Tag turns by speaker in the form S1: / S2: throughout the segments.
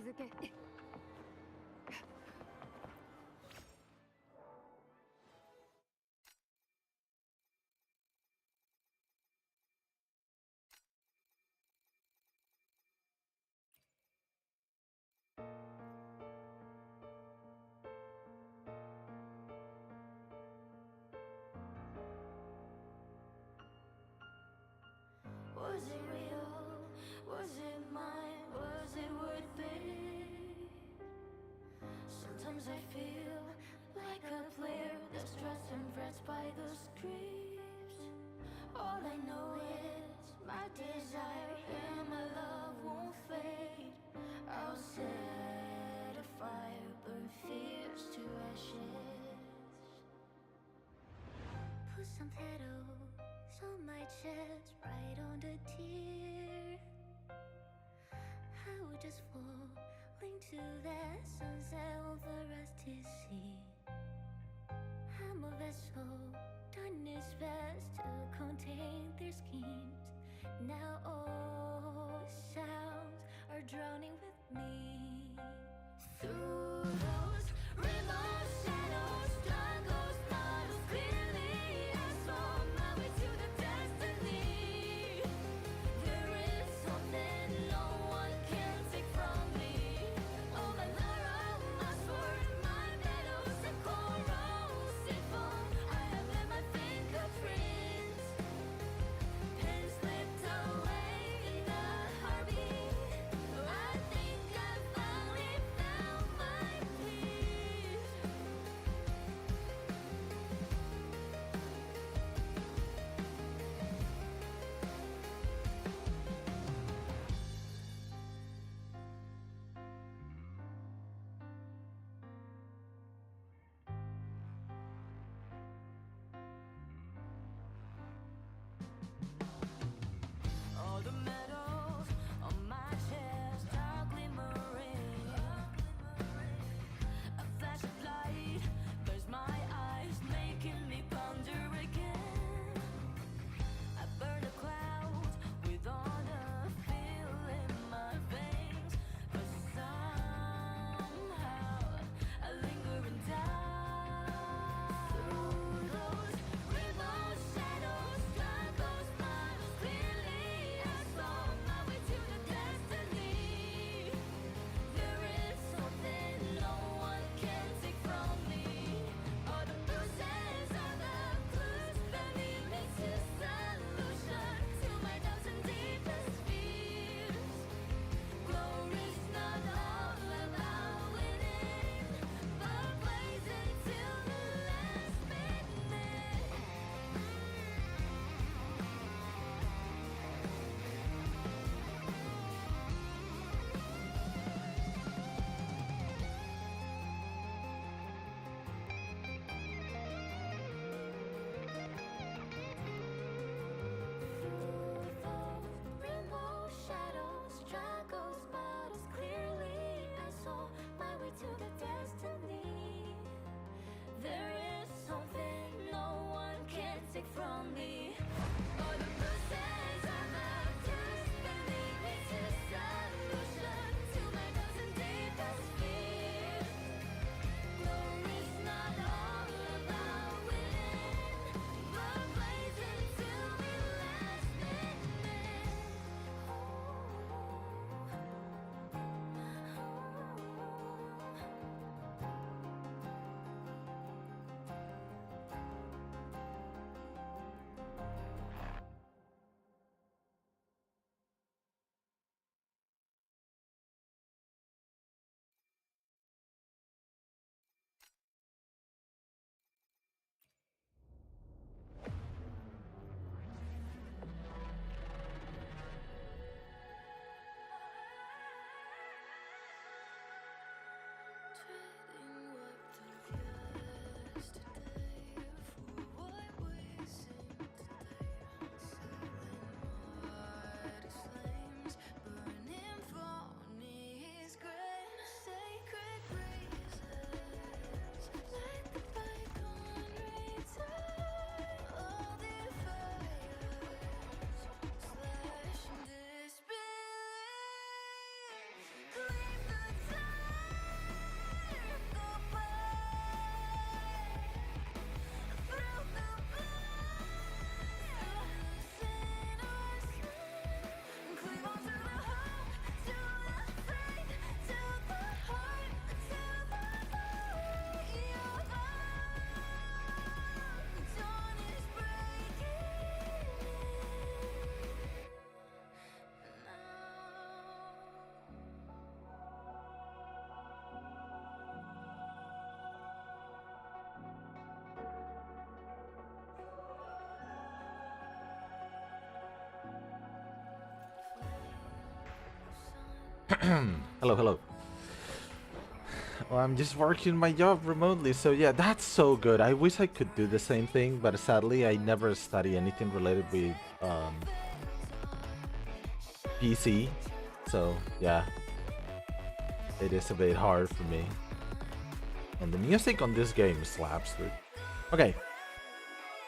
S1: 続け。
S2: Was it real? Was it mine? Was it worth it? Sometimes I feel like a player that's stressed and frets by the scripts. All I know is my desire and my love won't fade. I'll set a fire, burn fears to ashes. Put some petals on my chest, right on the tear. I would just fall into that sunset over us to see. I'm a vessel, done its best to contain their schemes. Now all the sounds are drowning with me. Through those rivers, shadows, struggles, puddles, clearly I saw my way to the destiny. There is something no one can take from me. Oh, my laurel, my sword, my battles, and corrosive foam. I have left my fingerprints. Pen slipped away in the heartbeat. I think I finally found my peace.
S1: Hello, hello. Well, I'm just working my job remotely, so yeah, that's so good. I wish I could do the same thing, but sadly, I never study anything related with PC. So yeah, it is a bit hard for me. And the music on this game slaps, dude. Okay,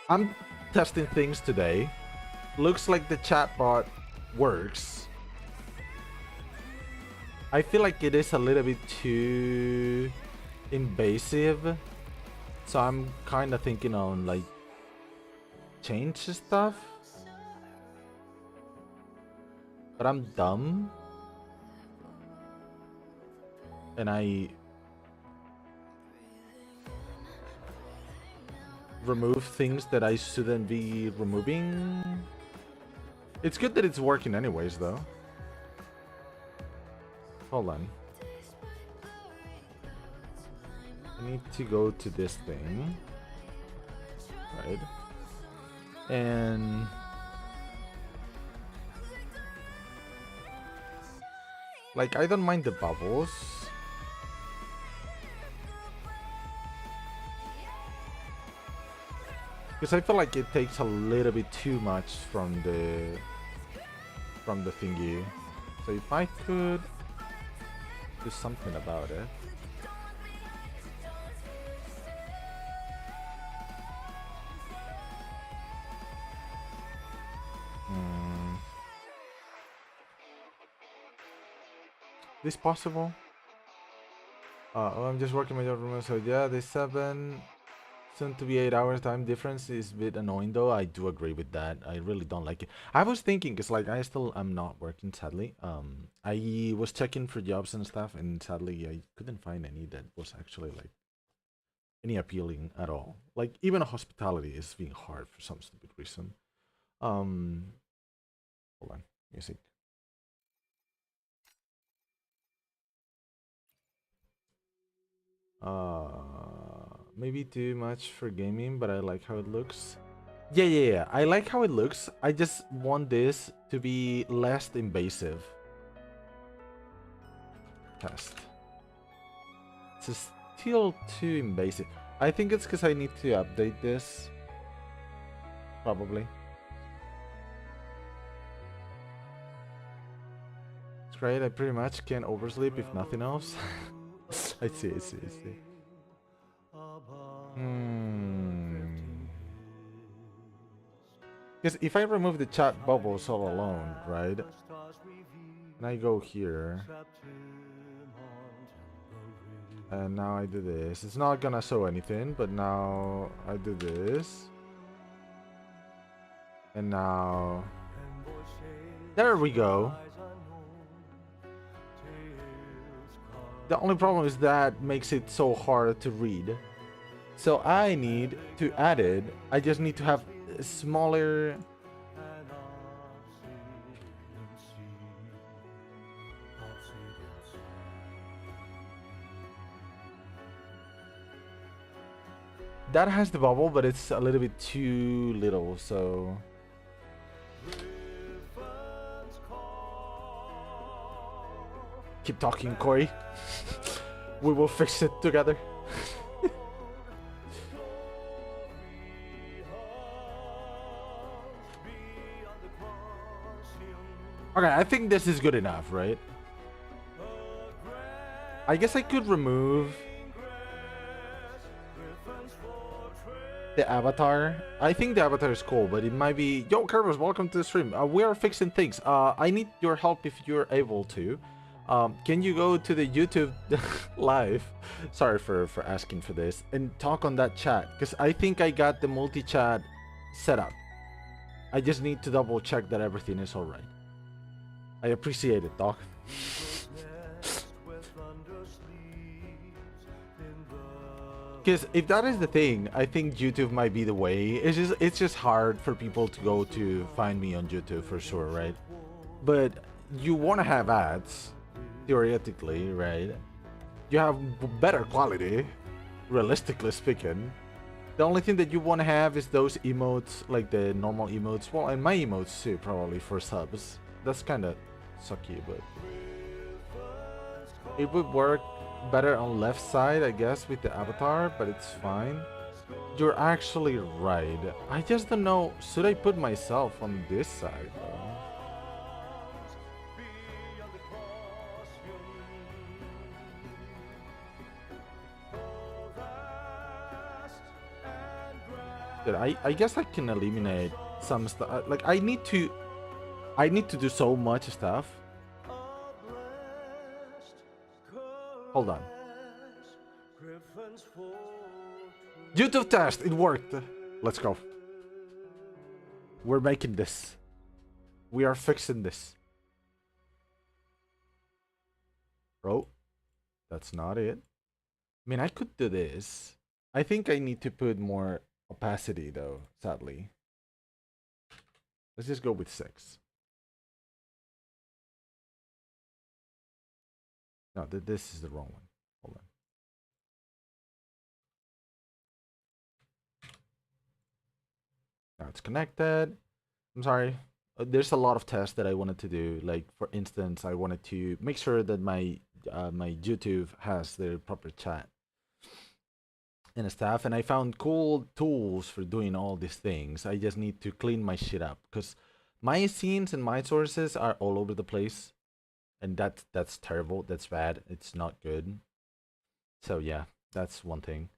S1: I'm testing things today. Looks like the chatbot works. I feel like it is a little bit too invasive, so I'm kind of thinking on like change stuff. But I'm dumb, and I remove things that I shouldn't be removing. It's good that it's working anyways, though. Hold on. I need to go to this thing. Right. And like, I don't mind the bubbles. Because I feel like it takes a little bit too much from the thingy. So if I could do something about it. This possible? Oh, I'm just working my job remote, so yeah, the 7 soon to be 8 hours time difference is a bit annoying though. I do agree with that. I really don't like it. I was thinking, cause like I still am not working sadly. I was checking for jobs and stuff, and sadly I couldn't find any that was actually like any appealing at all. Like even hospitality is being hard for some stupid reason. Hold on, music. Maybe too much for gaming, but I like how it looks. Yeah. I like how it looks. I just want this to be less invasive. Test. It's still too invasive. I think it's because I need to update this. Probably. It's great. I pretty much can oversleep if nothing else. I see. Because if I remove the chat bubbles all alone, right? And I go here. And now I do this. It's not gonna show anything, but now I do this. And now... There we go. The only problem is that makes it so hard to read. So I need to add it. I just need to have a smaller... That has the bubble, but it's a little bit too little, so... Keep talking, Corey. We will fix it together. Okay, I think this is good enough, right? I guess I could remove the avatar. I think the avatar is cool, but it might be... Yo, Kerberos, welcome to the stream. We are fixing things. I need your help if you're able to. Can you go to the YouTube live? Sorry for asking for this. And talk on that chat. Because I think I got the multi-chat set up. I just need to double check that everything is alright. I appreciate it, Doc. Because if that is the thing, I think YouTube might be the way. It's just hard for people to go to find me on YouTube for sure, right? But you want to have ads, theoretically, right? You have better quality, realistically speaking. The only thing that you want to have is those emotes, like the normal emotes. Well, and my emotes too, probably for subs. That's kind of sucky, but It would work better on left side, I guess, with the avatar, but it's fine. You're actually right. I just don't know. Should I put myself on this side, though? Dude, I guess I can eliminate some stuff. Like I need to do so much stuff. Hold on. YouTube test, it worked. Let's go. We're making this. We are fixing this. Bro, that's not it. I mean, I could do this. I think I need to put more opacity though, sadly. Let's just go with 6. No, this is the wrong one. Hold on. Now it's connected. I'm sorry. There's a lot of tests that I wanted to do. Like for instance, I wanted to make sure that my YouTube has the proper chat and stuff, and I found cool tools for doing all these things. I just need to clean my shit up because my scenes and my sources are all over the place, and that's terrible. That's bad. It's not good. So yeah, that's one thing.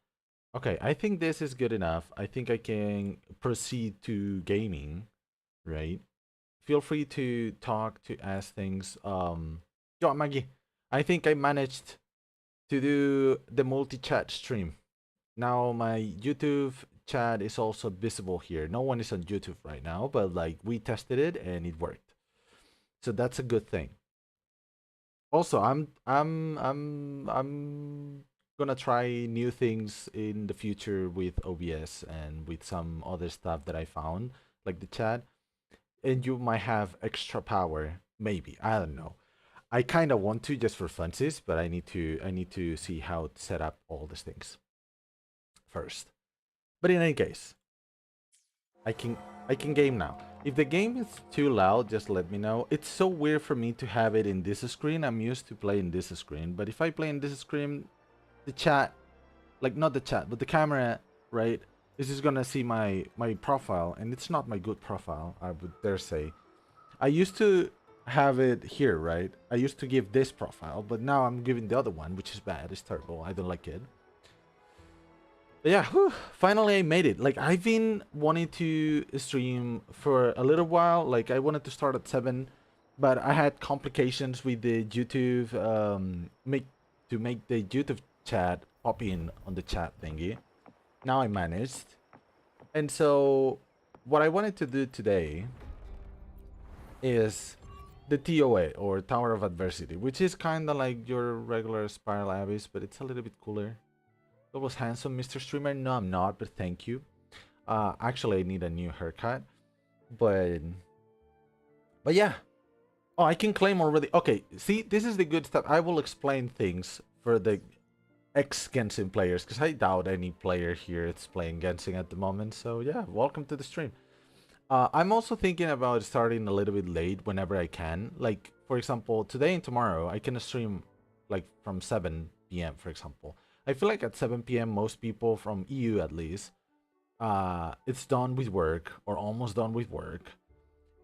S1: Okay, I think this is good enough. I think I can proceed to gaming, right? Feel free to talk, to ask things. Yo, Maggie, I think I managed to do the multi-chat stream. Now my YouTube chat is also visible here. No one is on YouTube right now, but like we tested it and it worked. So that's a good thing. Also, I'm gonna try new things in the future with OBS and with some other stuff that I found, like the chat. And you might have extra power, maybe. I don't know. I kind of want to just for funsies, but I need to see how to set up all these things first. But in any case, I can I can game now. If the game is too loud, just let me know. It's so weird for me to have it in this screen. I'm used to playing this screen, but if I play in this screen, the chat, like not the chat, but the camera, right, is just gonna see my profile, and it's not my good profile, I would dare say. I used to have it here, right? I used to give this profile, but now I'm giving the other one, which is bad. It's terrible. I don't like it. But yeah, whew, finally I made it. Like I've been wanting to stream for a little while. Like I wanted to start at 7, but I had complications with the YouTube make the YouTube chat pop in on the chat thingy. Now I managed. And so what I wanted to do today is the ToA, or Tower of Adversity, which is kind of like your regular Spiral Abyss, but it's a little bit cooler. That was handsome, Mr. Streamer. No, I'm not, but thank you. Actually, I need a new haircut, but yeah. Oh, I can claim already. Okay, see, this is the good stuff. I will explain things for the ex-Genshin players, because I doubt any player here is playing Genshin at the moment. So yeah, welcome to the stream. I'm also thinking about starting a little bit late whenever I can. Like, for example, today and tomorrow, I can stream like from 7 p.m., for example. I feel like at 7 p.m., most people from EU at least, it's done with work or almost done with work.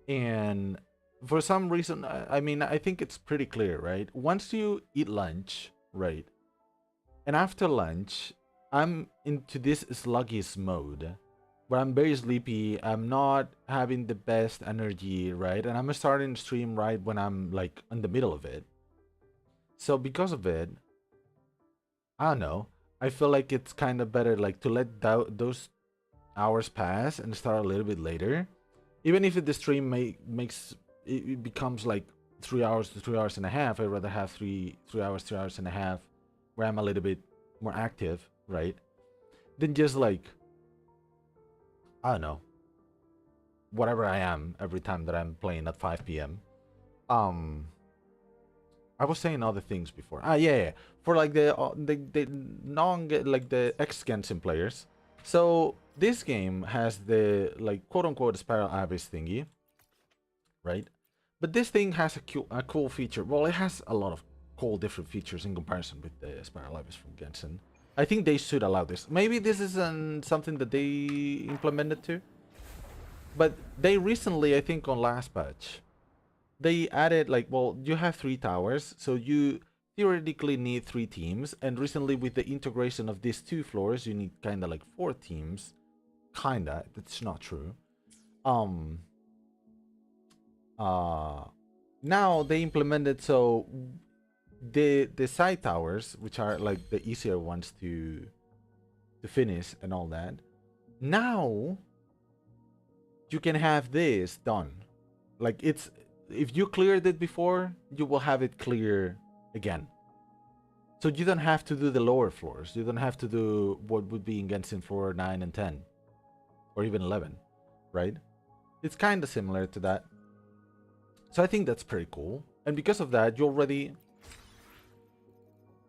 S1: And for some reason, I mean, I think it's pretty clear, right? Once you eat lunch, right? And after lunch, I'm into this sluggish mode where I'm very sleepy. I'm not having the best energy, right? And I'm starting to stream right when I'm like in the middle of it. So because of it, I don't know. I feel like it's kind of better like to let those hours pass and start a little bit later. Even if the stream makes it becomes like 3 hours to 3 hours and a half, I'd rather have 3 hours and a half where I'm a little bit more active, right? Than just like, I don't know, whatever I am every time that I'm playing at 5 p.m. I was saying other things before. Yeah. For like the non like the ex Genshin players. So this game has the like quote unquote Spiral Abyss thingy, right? But this thing has a cool feature. Well, it has a lot of cool different features in comparison with the Spiral Lives from Genshin. I think they should allow this. Maybe this isn't something that they implemented too, but they recently, I think on last patch, they added like, well, you have 3 towers, so you theoretically need 3 teams, and recently with the integration of these 2 floors, you need kind of like 4 teams. Kinda, that's not true. Um Now they implemented, so the side towers, which are like the easier ones to finish and all that, now you can have this done. Like, it's, if you cleared it before, you will have it clear again. So you don't have to do the lower floors. You don't have to do what would be in Genshin floor 9 and 10, or even 11, right? It's kind of similar to that. So I think that's pretty cool. And because of that, you already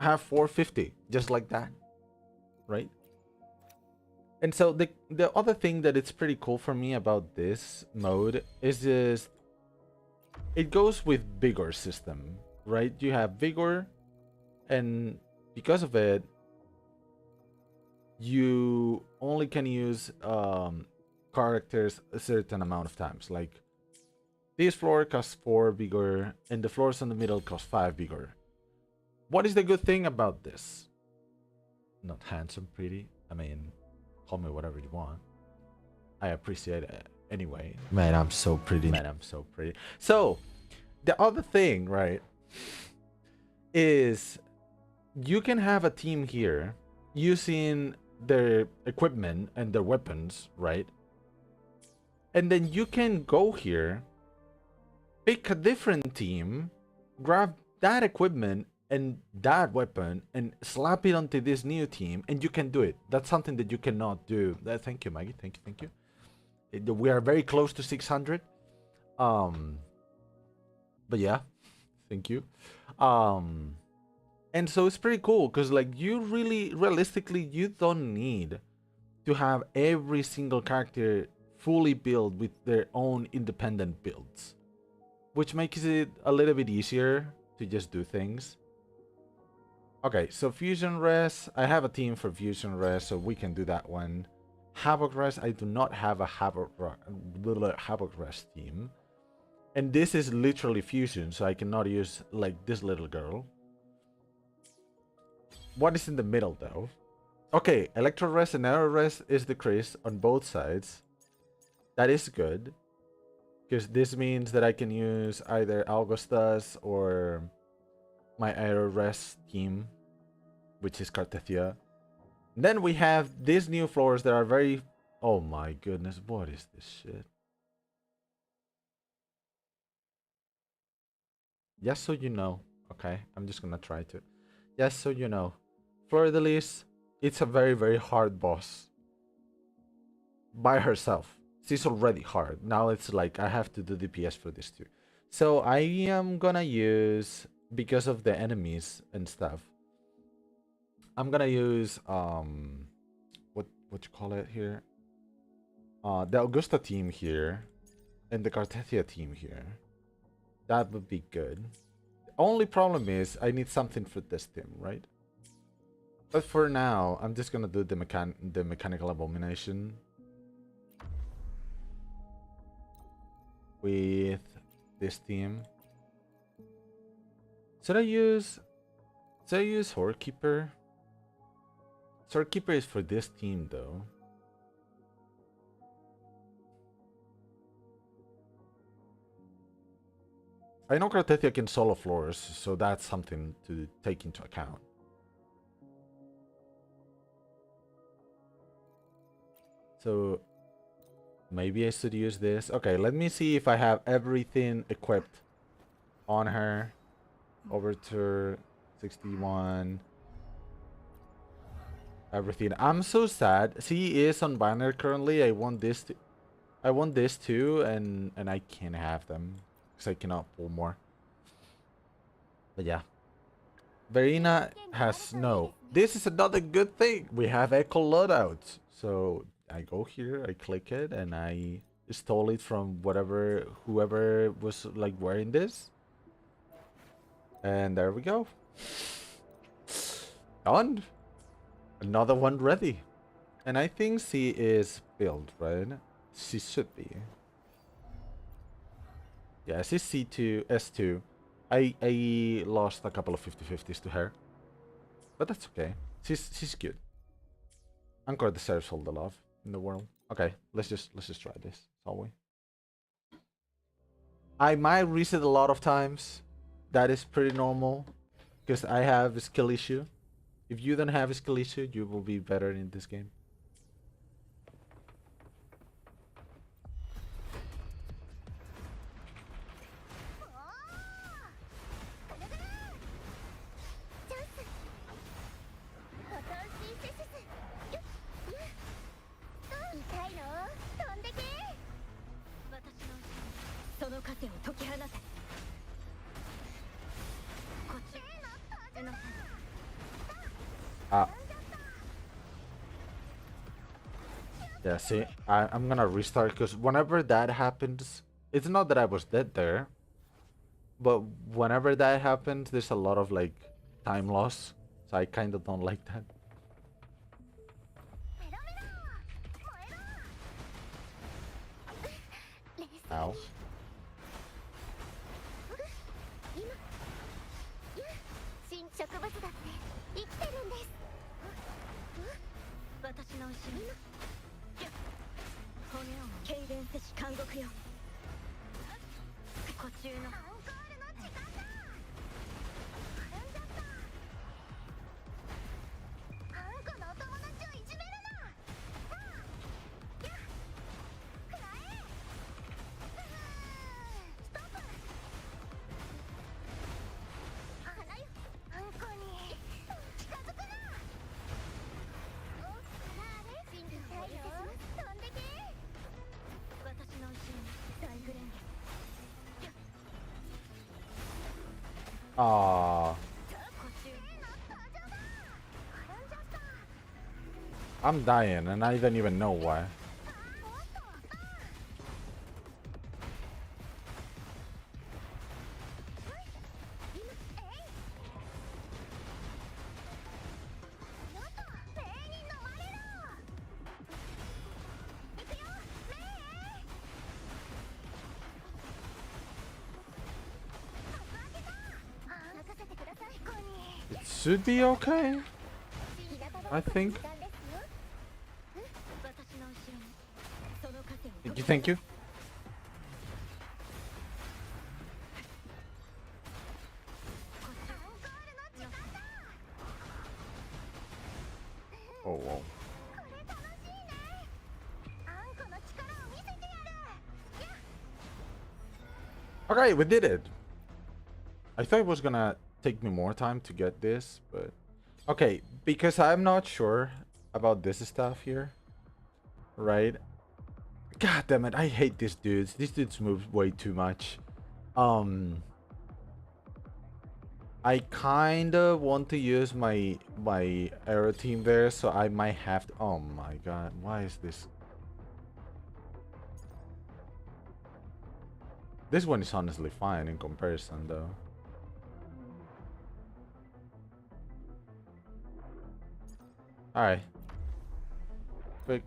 S1: have 450, just like that, right? And so the other thing that it's pretty cool for me about this mode is just, it goes with Vigor system, right? You have Vigor, and because of it, you only can use characters a certain amount of times. Like, this floor costs 4 Vigor, and the floors in the middle cost 5 Vigor. What is the good thing about this? Not handsome, pretty. I mean, call me whatever you want. I appreciate it anyway. Man, I'm so pretty. Man, I'm so pretty. So, the other thing, right, is you can have a team here using their equipment and their weapons, right? And then you can go here, pick a different team, grab that equipment and that weapon, and slap it onto this new team, and you can do it. That's something that you cannot do. Thank you, Maggie. Thank you, thank you. We are very close to 600. But yeah, thank you. And so it's pretty cool because, like, you really, realistically, you don't need to have every single character fully built with their own independent builds, which makes it a little bit easier to just do things. Okay, so Fusion Res, I have a team for Fusion Res, so we can do that one. Havoc Res, I do not have a Havoc Res team. And this is literally Fusion, so I cannot use, like, this little girl. What is in the middle, though? Okay, Electro Res and Aero Res is decreased on both sides. That is good, because this means that I can use either Augustus or my Aero Res team, which is Cartethia. Then we have these new floors that are very... Oh my goodness, what is this shit? Just so you know, okay? I'm just gonna try to. Just so you know, Fleur de Lis, it's a very, very hard boss. By herself. She's already hard. Now it's like I have to do DPS for this too. So I am gonna use, because of the enemies and stuff, I'm gonna use what you call it here? The Augusta team here and the Cartethia team here. That would be good. The only problem is I need something for this team, right? But for now, I'm just gonna do the mechanical abomination with this team. Should I use Swordkeeper? Swordkeeper is for this team though. I know Cartethia can solo floors, so that's something to take into account. So maybe I should use this. Okay, let me see if I have everything equipped on her. Overture 61. Everything. I'm so sad. She is on banner currently. I want this too, and I can't have them because I cannot pull more. But yeah. Verena has no. This is another good thing. We have echo loadouts. So I go here, I click it, and I stole it from whoever was like wearing this. And there we go. Done. Another one ready. And I think C is built, right? C should be. Yeah, she's C2, S2. I lost a couple of 50-50s to her. But that's okay. She's good. Anchor deserves all the love in the world. Okay, let's just try this, shall we? I might reset a lot of times. That is pretty normal. Because I have a skill issue. If you don't have a skill issue, you will be better in this game. Yeah, see, I'm gonna restart because whenever that happens, it's not that I was dead there, but whenever that happens, there's a lot of like time loss, so I kind of don't like that. Ow. Aww. I'm dying and I don't even know why. It should be okay, I think. Thank you, thank you. Oh, whoa. Okay, we did it. I thought it was gonna take me more time to get this, but... Okay, because I'm not sure about this stuff here. Right? God damn it, I hate these dudes. These dudes move way too much. I kinda want to use my aero team there, so I might have to... Oh my god, why is this... This one is honestly fine in comparison, though. Alright. Quick.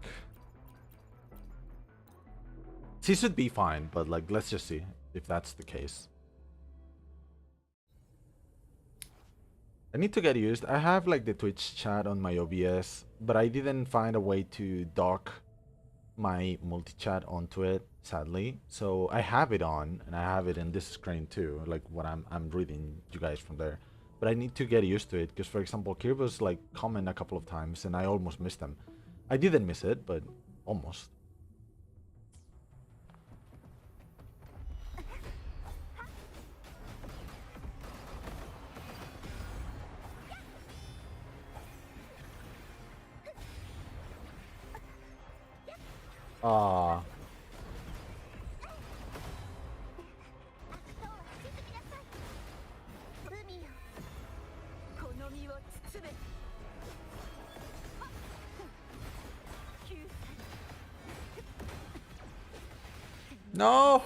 S1: She should be fine, but like, let's just see if that's the case. I need to get used. I have like the Twitch chat on my OBS, but I didn't find a way to dock my multi-chat onto it, sadly. So I have it on, and I have it in this screen too, like what I'm reading you guys from there. But I need to get used to it, because for example, Kirby's like comment a couple of times, and I almost missed them. I didn't miss it, but almost. Ah. No!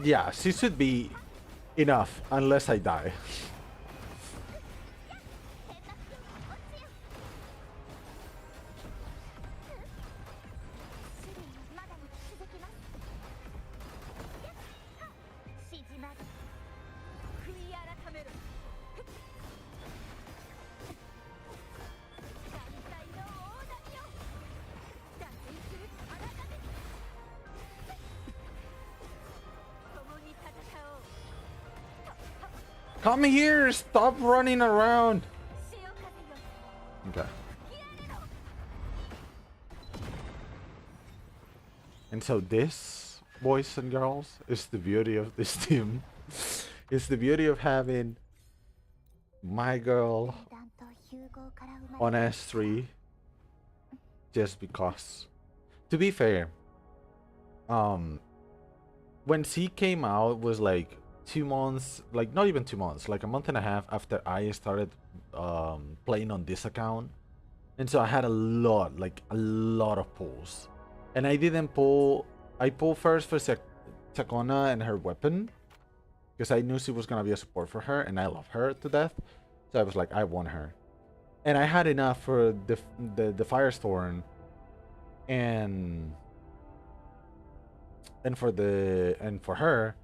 S1: Yeah, she should be enough unless I die. Come here! Stop running around! Okay. And so this, boys and girls, is the beauty of this team. It's the beauty of having my girl on S3 just because. To be fair, when C came out was like 2 months, like not even 2 months, like a month and a half after I started playing on this account. And so I had a lot of pulls. And I didn't pull, I pulled first for Chacona and her weapon, because I knew she was going to be a support for her, and I love her to death. So I was like, I want her. And I had enough for the Firestorm and for her.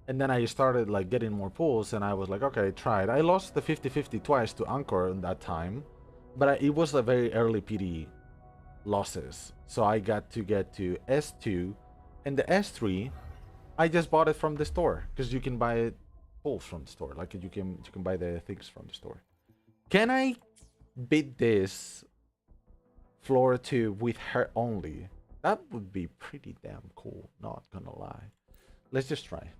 S1: And then I started like getting more pulls, and I was like, okay, try it. I lost the 50-50 twice to Anchor in that time, but it was a very early PD losses. So I got to get to S2, and the S3, I just bought it from the store because you can buy it pulls from the store. Like you can buy the things from the store. Can I beat this floor 2 with her only? That would be pretty damn cool, not gonna lie. Let's just try.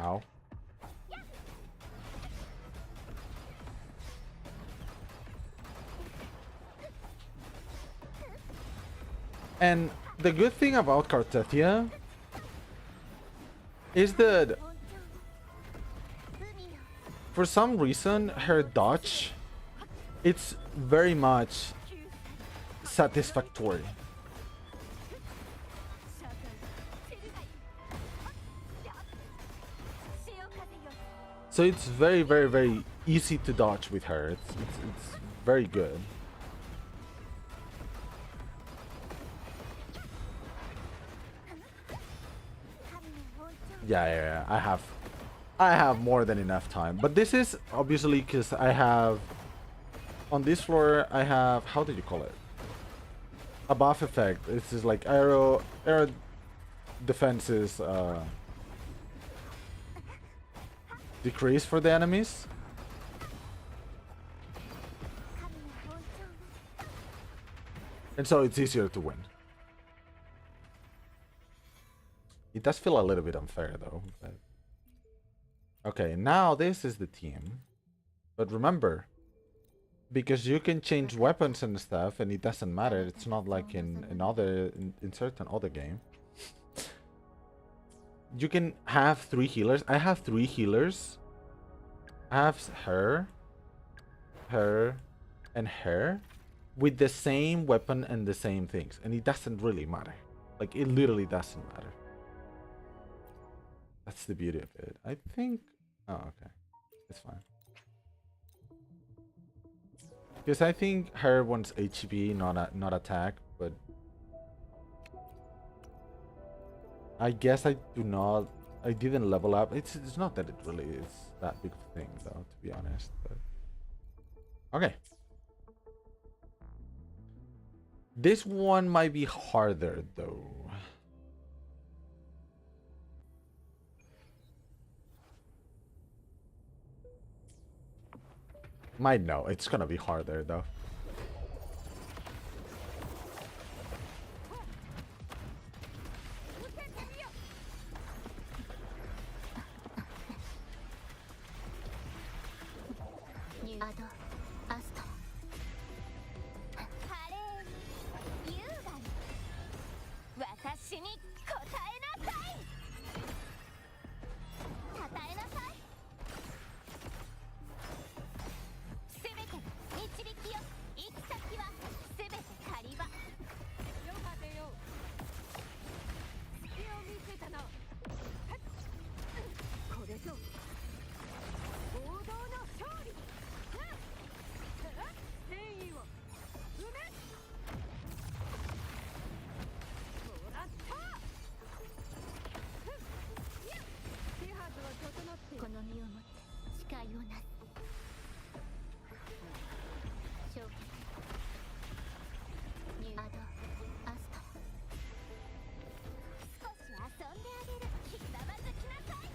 S1: Ow. And the good thing about Cartetia is that for some reason her dodge, it's very much satisfactory. So it's very easy to dodge with her. It's very good. Yeah, I have more than enough time. But this is obviously because I have on this floor I have, how did you call it? A buff effect. This is like arrow defenses decrease for the enemies. And so it's easier to win. It does feel a little bit unfair though. But... okay, now this is the team. But remember, because you can change weapons and stuff and it doesn't matter. It's not like in certain other game. You can have 3 healers. I have 3 healers. I have her, and her with the same weapon and the same things. And it doesn't really matter. Like, it literally doesn't matter. That's the beauty of it. I think... oh, okay. It's fine. Because I think her wants HP, not attack, but... I guess I didn't level up. It's not that it really is that big of a thing, though, to be honest. But... okay. This one might be harder, though. Might know. It's gonna be harder, though.
S2: アドアスト華麗に優雅に私に答えなさい。たたえなさい。すべて導きよ。行き先はすべて狩り場。よはてよ。隙を見せたな。これぞ王道の勝利。戦意を埋め。もらった。手はずは整っている。この身をもって誓いをなす。消化ニューアドアスト。少し遊んであげる。ひざまずきなさい。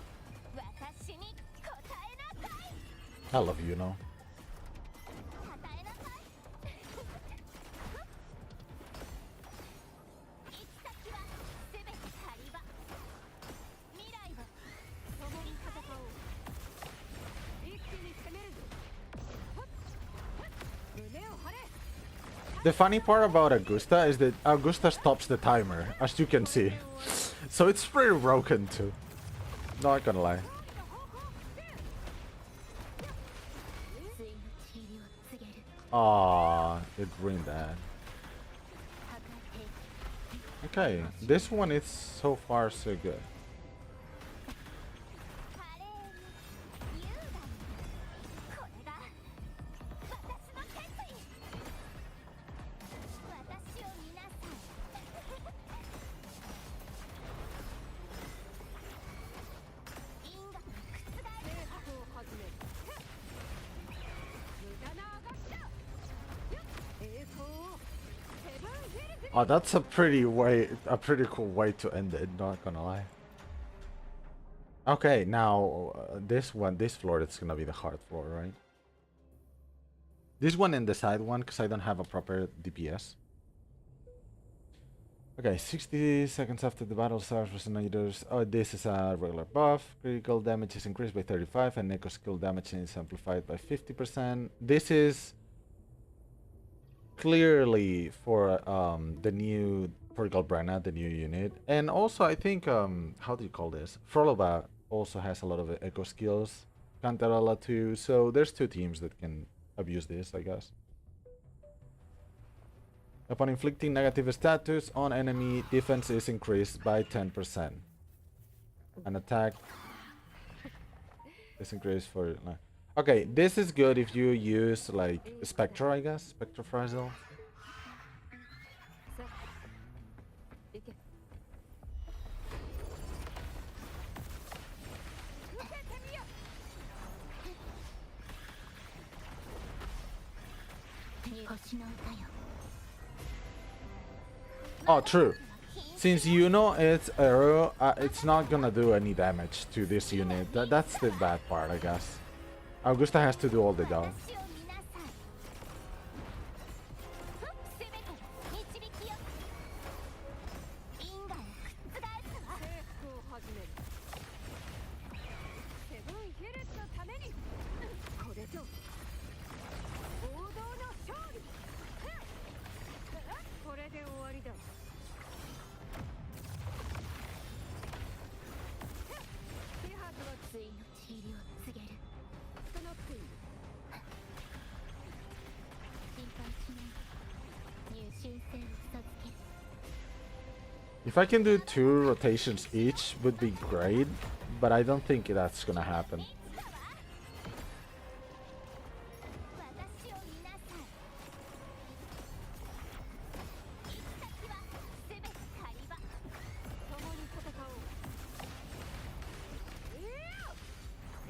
S2: 私に答えなさい。
S1: I love you, you know.
S2: たたえなさい。行き先はすべて狩り場。未来を共に戦おう。一気に攻めるぞ。胸を張れ。
S1: The funny part about Augusta is that Augusta stops the timer, as you can see. So it's pretty broken too. Not gonna lie.
S2: ついの地理を告げる。
S1: Ah, it ruined that.
S2: 破壊兵器
S1: Okay, this one is so far so good.
S2: 華麗に優雅に。これが私の決意。私を見なさい。因果の覆る。征服を始める。無駄な証だ。栄光をセブンヒルズに。
S1: Oh, that's a pretty cool way to end it. Not gonna lie. Okay, now this floor, it's gonna be the hard floor, right? This one and the side one, because I don't have a proper DPS. Okay, 60 seconds after the battle starts, resonators. Oh, this is a regular buff. Critical damage is increased by 35, and Echo skill damage is amplified by 50%. This is clearly for the new Portugal Brana, the new unit. And also, I think, how do you call this? Frolova also has a lot of echo skills. Cantarella too. So there's two teams that can abuse this, I guess. Upon inflicting negative status on enemy, defense is increased by 10%. An attack is increased for... Okay, this is good if you use, like, Spectre, I guess. Spectre Frazzle.
S2: さあ行け。受けてみよ。 星の歌よ。
S1: Oh, true. Since you know it's arrow, it's not gonna do any damage to this unit. That's the bad part, I guess. Augusta has to do all the job.
S2: 私を見なさい。すべて導きよ。因果を覆すわ。征服を始める。セブンヒルズのために。これぞ王道の勝利。これで終わりだ。手はずはついの地理を告げる。整っている。心配しない。入信性を授ける。
S1: If I can do 2 rotations each, would be great, but I don't think that's gonna happen.
S2: 私を見なさい。行き先はすべて狩り場。共に戦おう。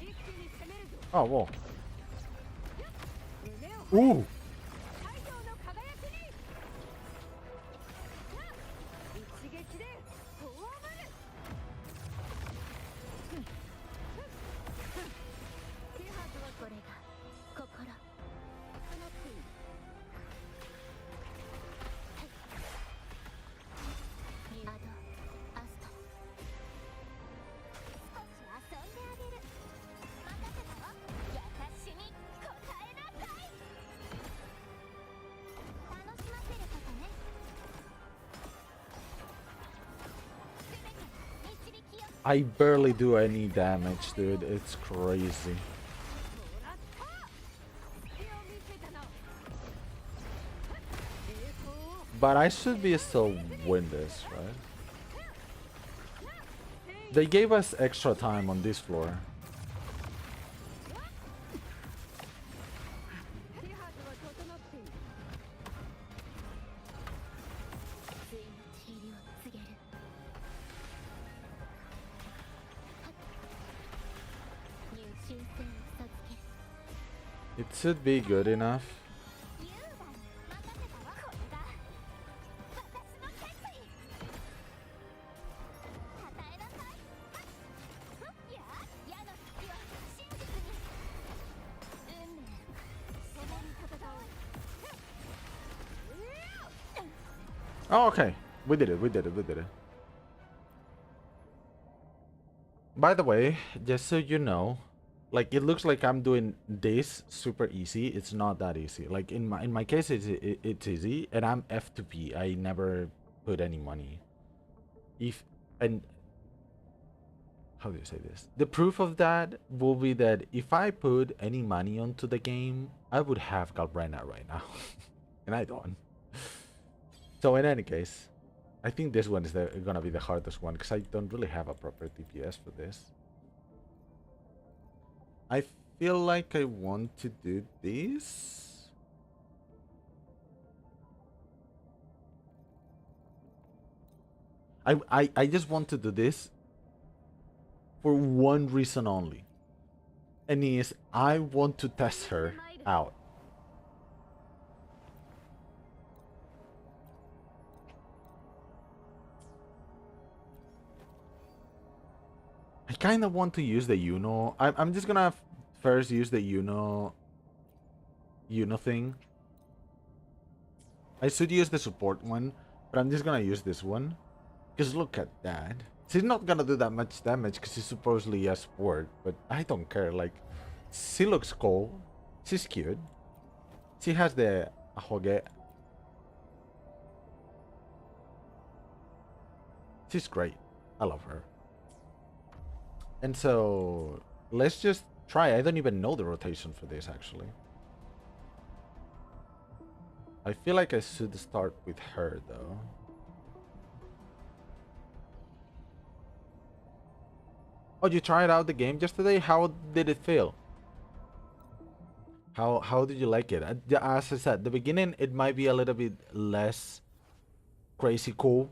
S2: 一気に攻めるぞ。
S1: Oh, whoa.
S2: 胸を
S1: Ooh!
S2: 太陽の輝きに。一撃で葬る。手はずはこれが心。整っている。アドアスト。少し遊んであげる。任せたわ。私に答えなさい。
S1: I barely do any damage, dude. It's crazy. But I should be still win this, right? They gave us extra time on this floor. It should be good enough. Oh, okay. We did it, we did it, we did it. By the way, just so you know, like it looks like I'm doing this super easy. It's not that easy. Like in my case, it's easy, and I'm F to P. I never put any money. And how do you say this? The proof of that will be that if I put any money onto the game, I would have Galbrena right now, and I don't. So in any case, I think this one is gonna be the hardest one because I don't really have a proper DPS for this. I feel like I want to do this. I just want to do this for one reason only. And is I want to test her out. I kind of want to use the Uno. I'm just gonna first use the Uno thing. I should use the support one, but I'm just gonna use this one. Because look at that. She's not gonna do that much damage because she's supposedly a support, but I don't care. Like, she looks cool. She's cute. She has the ahoge. She's great. I love her. And so, let's just try. I don't even know the rotation for this, actually. I feel like I should start with her, though. Oh, you tried out the game yesterday? How did it feel? How did you like it? As I said, the beginning, it might be a little bit less crazy cool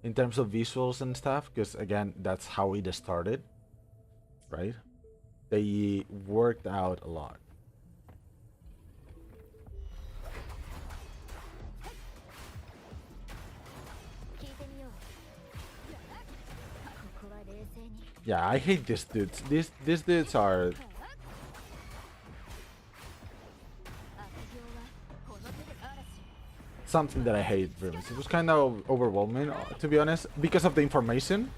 S1: in terms of visuals and stuff, because again, that's how it started, right? They worked out a lot. Yeah, I hate these dudes. These dudes are something that I hate really. It was kind of overwhelming, to be honest, because of the information.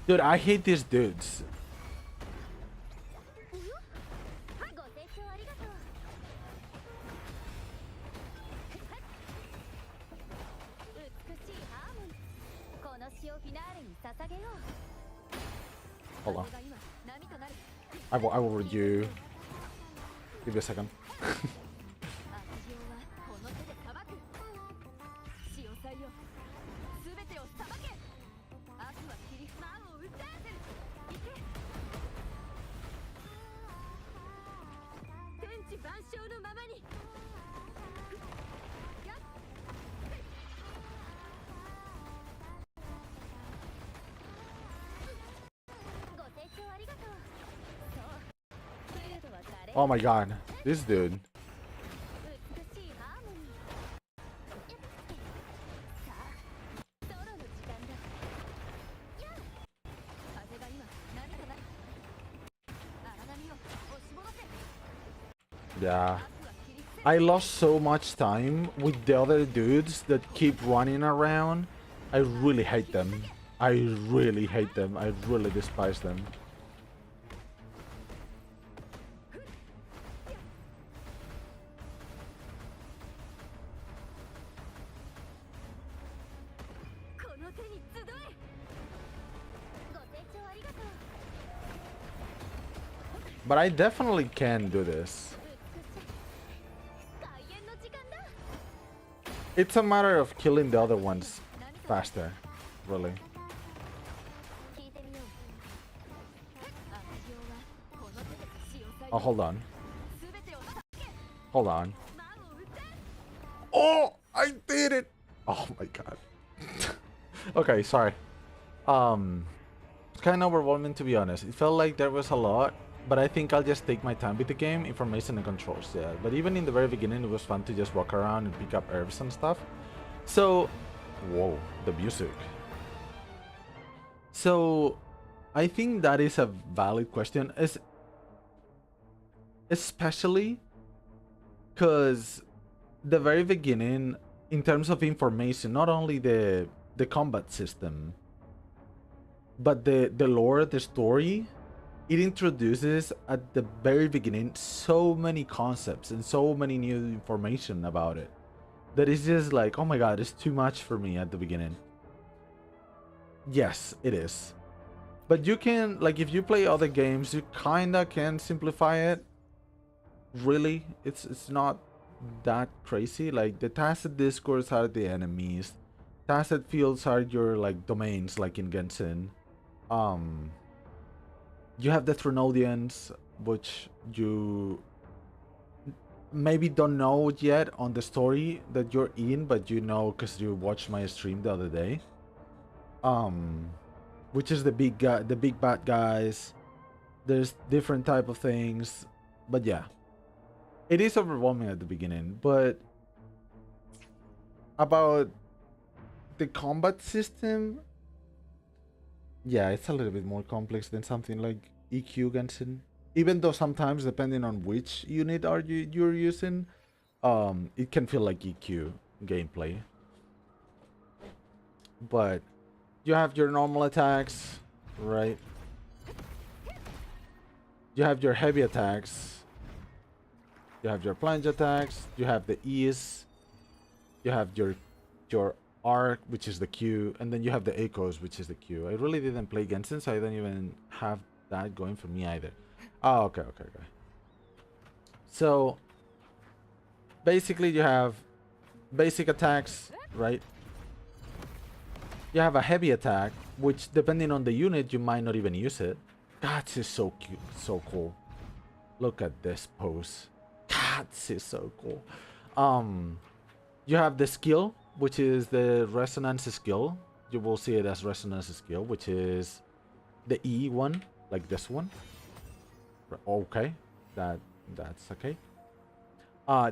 S1: Dude, I hate these dudes. Hold on. I will read you. Give me a second. Oh my god, this dude. Yeah. I lost so much time with the other dudes that keep running around. I really hate them. I really hate them. I really despise them. But I definitely can do this. It's a matter of killing the other ones faster, really. Oh, hold on. Hold on. Oh, I did it! Oh my god. Okay, sorry. It's kind of overwhelming, to be honest. It felt like there was a lot, but I think I'll just take my time with the game, information and controls, yeah. But even in the very beginning, it was fun to just walk around and pick up herbs and stuff. So, whoa, the music. So, I think that is a valid question, especially because the very beginning, in terms of information, not only the combat system, but the lore, the story, it introduces at the very beginning so many concepts and so many new information about it that is just like, oh my god, it's too much for me at the beginning. Yes, it is. But you can, like, if you play other games, you kinda can simplify it. Really, it's not that crazy. Like, the tacit discourse are the enemies. Tacit fields are your, like, domains, like in Genshin. You have the Trinodians, which you maybe don't know yet on the story that you're in, but you know because you watched my stream the other day. Which is the big guy, the big bad guys. There's different type of things, but yeah, it is overwhelming at the beginning. But about the combat system, yeah, it's a little bit more complex than something like EQ Genshin. Even though sometimes, depending on which unit are you're using, it can feel like EQ gameplay. But you have your normal attacks, right? You have your heavy attacks. You have your plunge attacks. You have the E's. You have your arc, which is the Q, and then you have the echoes, which is the Q. I really didn't play Genshin, so I don't even have that going for me either. Oh, okay. So basically, you have basic attacks, right? You have a heavy attack, which depending on the unit, you might not even use it. God, this is so cute, so cool. Look at this pose. God, this is so cool. You have the skill, which is the resonance skill. You will see it as resonance skill, which is the E one, like this one. Okay, that's okay.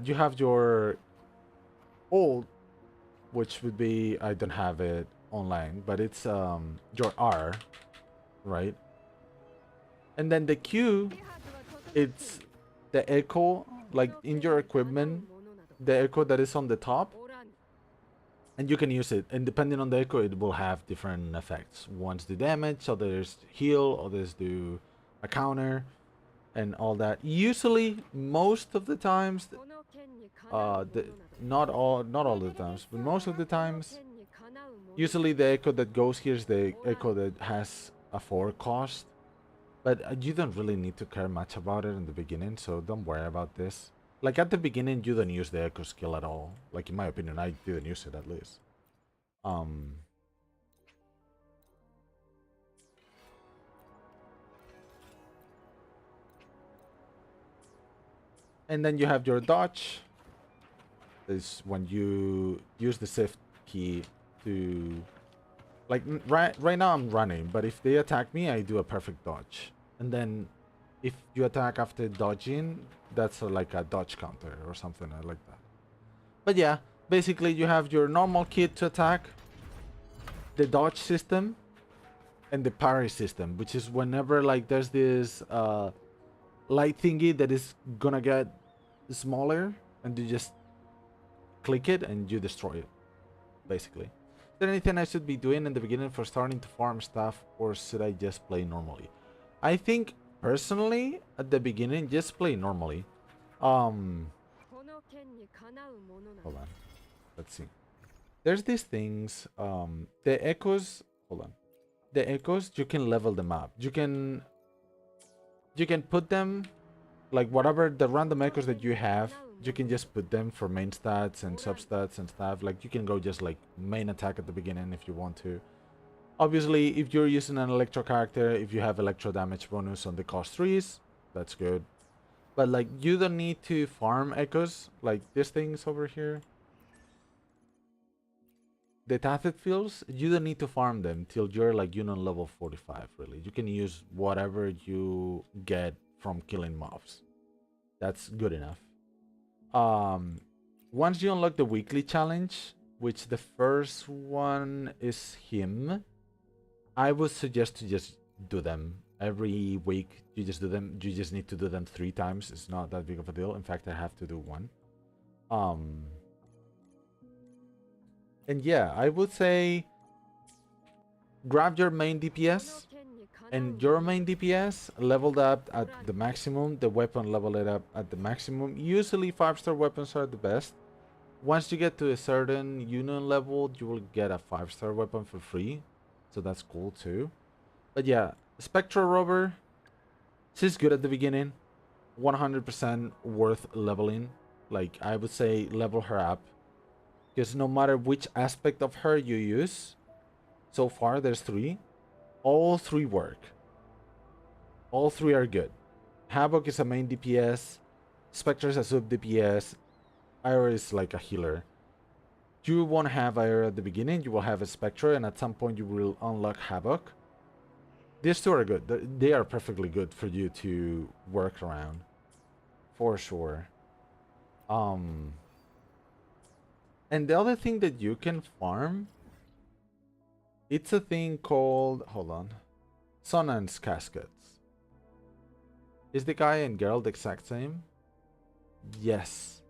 S1: You have your ult, which would be, I don't have it online, but it's your R, right? And then the Q, it's the echo, like in your equipment, the echo that is on the top, and you can use it. And depending on the echo, it will have different effects. Ones do damage, others heal, others do a counter, and all that. Usually, most of the times, not all the times, but most of the times, usually the echo that goes here is the echo that has a 4 cost. But you don't really need to care much about it in the beginning, so don't worry about this. Like, at the beginning, you don't use the echo skill at all. Like, in my opinion, I didn't use it, at least. And then you have your dodge. Is when you use the shift key to... Like, right now I'm running, but if they attack me, I do a perfect dodge. And then if you attack after dodging, that's like a dodge counter or something like that. But yeah, basically you have your normal kit to attack, the dodge system, and the parry system, which is whenever like there's this light thingy that is gonna get smaller, and you just click it and you destroy it, basically. Is there anything I should be doing in the beginning for starting to farm stuff, or should I just play normally? I think personally at the beginning just play normally. Hold on, let's see. There's these things, the echoes. Hold on. The echoes, you can level them up. You you can put them, like whatever the random echoes that you have, you can just put them for main stats and substats and stuff. Like you can go just like main attack at the beginning if you want to. Obviously, if you're using an electro character, if you have electro damage bonus on the cost 3s, that's good. But like you don't need to farm echoes like these things over here. The Tathed Fields, you don't need to farm them till you're like Union level 45, really. You can use whatever you get from killing mobs. That's good enough. Once you unlock the weekly challenge, which the first one is him, I would suggest to just do them every week. You just do them. You just need to do them 3 times. It's not that big of a deal. In fact, I have to do 1. And yeah, I would say grab your main DPS, and your main DPS leveled up at the maximum. The weapon level it up at the maximum. Usually 5-star weapons are the best. Once you get to a certain union level, you will get a 5-star weapon for free. So that's cool too. But yeah, Spectral Rover, she's good at the beginning. 100% worth leveling. Like, I would say level her up. Because no matter which aspect of her you use, so far there's 3. All 3 work. All 3 are good. Havoc is a main DPS. Spectre is a sub DPS. Ira is like a healer. You won't have Ira at the beginning. You will have a Spectre, and at some point you will unlock Havoc. These 2 are good. They are perfectly good for you to work around. For sure. And the other thing that you can farm, it's a thing called, hold on, Sonan's Caskets. Is the guy and girl the exact same? Yes.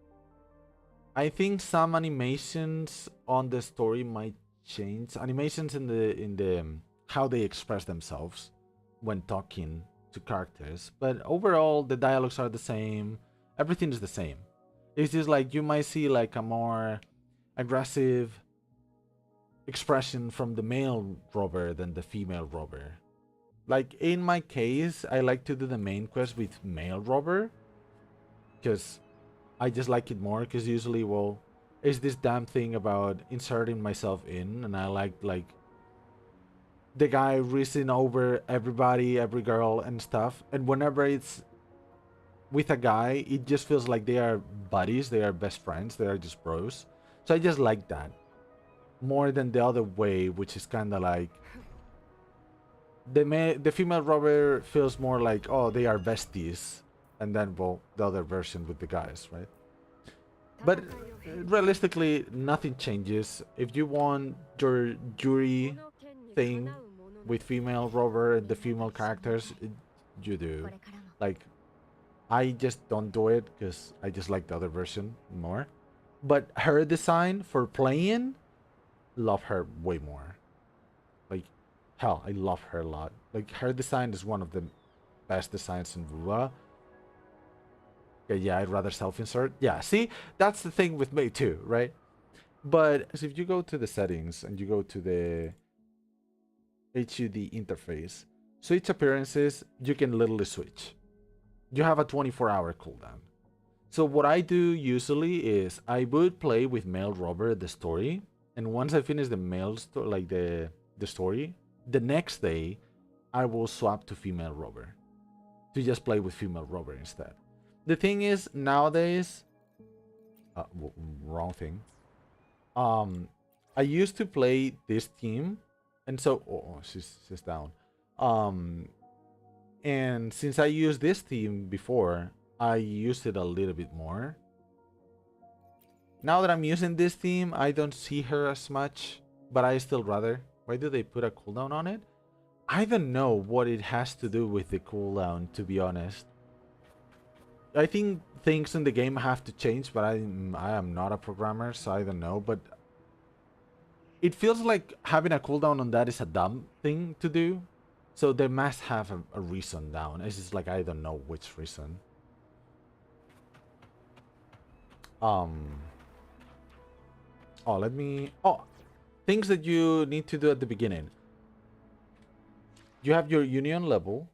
S1: I think some animations on the story might change. Animations in the how they express themselves when talking to characters, but overall the dialogues are the same. Everything is the same. It's just like you might see like a more aggressive expression from the male robber than the female robber. Like in my case, I like to do the main quest with male robber because I just like it more, because usually, well, it's this damn thing about inserting myself in, and I like the guy reasoning over everybody, every girl and stuff. And whenever it's with a guy, it just feels like they are buddies, they are best friends, they are just bros. So I just like that more than the other way, which is kind of like the female robber feels more like, oh, they are besties, and then, well, the other version with the guys, right? But realistically, nothing changes. If you want your jury thing with female robber and the female characters, you do. Like, I just don't do it because I just like the other version more. But her design for playing, love her way more. Like, hell, I love her a lot. Like, her design is one of the best designs in Rua. Yeah, I'd rather self-insert. Yeah, see? That's the thing with me too, right? But so if you go to the settings and you go to the HUD interface, switch appearances, you can literally switch. You have a 24-hour cooldown. So what I do usually is I would play with male robber the story, and once I finish the male story, like the story, the next day I will swap to female robber to just play with female robber instead. The thing is, nowadays, wrong thing. I used to play this team, and so she's down. And since I used this team before, I used it a little bit more. Now that I'm using this team, I don't see her as much, but I still rather. Why do they put a cooldown on it? I don't know what it has to do with the cooldown, to be honest. I think things in the game have to change, but I am not a programmer, so I don't know. But it feels like having a cooldown on that is a dumb thing to do. So they must have a reason down. It's just like, I don't know which reason. Oh, let me... Oh, things that you need to do at the beginning. You have your union level.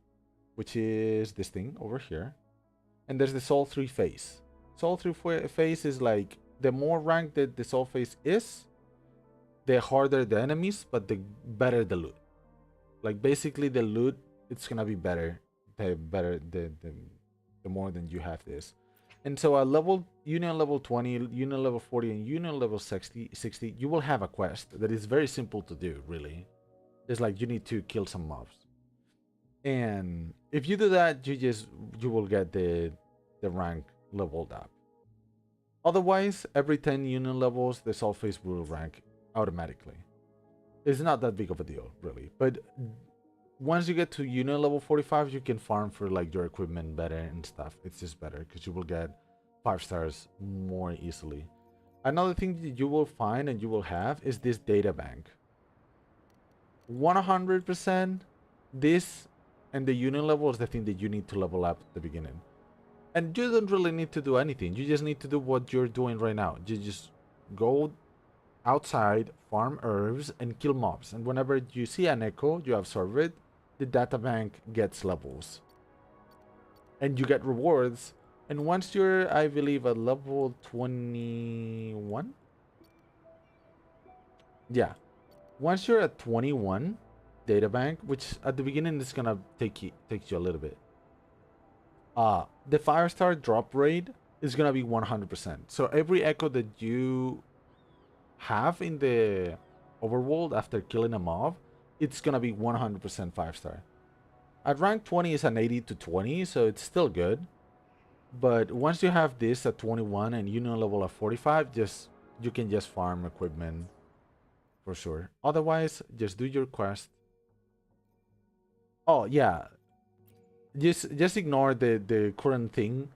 S1: which is this thing over here. And there's the Soul 3 phase. Soul 3 phase is like, the more ranked that the Soul phase is, the harder the enemies, but the better the loot. Like basically the loot, it's gonna be better. The more than you have this. And so at level Union level 20, Union level 40, and Union level 60, you will have a quest that is very simple to do, really. It's like you need to kill some mobs. And if you do that, you will get the rank leveled up. Otherwise, every 10 Union levels, the Soul phase will rank automatically. It's not that big of a deal, really. But once you get to Union level 45, you can farm for like your equipment better and stuff. It's just better because you will get 5 stars more easily. Another thing that you will find and you will have is this data bank. 100% this and the Union level is the thing that you need to level up at the beginning. And you don't really need to do anything. You just need to do what you're doing right now. You just go outside, farm herbs, and kill mobs. And whenever you see an echo, you absorb it, the data bank gets levels. And you get rewards. And once you're, I believe, at level 21? Yeah. Once you're at 21 data bank, which at the beginning is gonna take you a little bit. The 5-star drop rate is gonna be 100%. So every echo that you have in the overworld after killing a mob, it's gonna be 100% 5-star. At rank 20 is an 80 to 20, so it's still good. But once you have this at 21 and Union level at 45, you can just farm equipment for sure. Otherwise, just do your quest. Oh yeah, just ignore the current thing.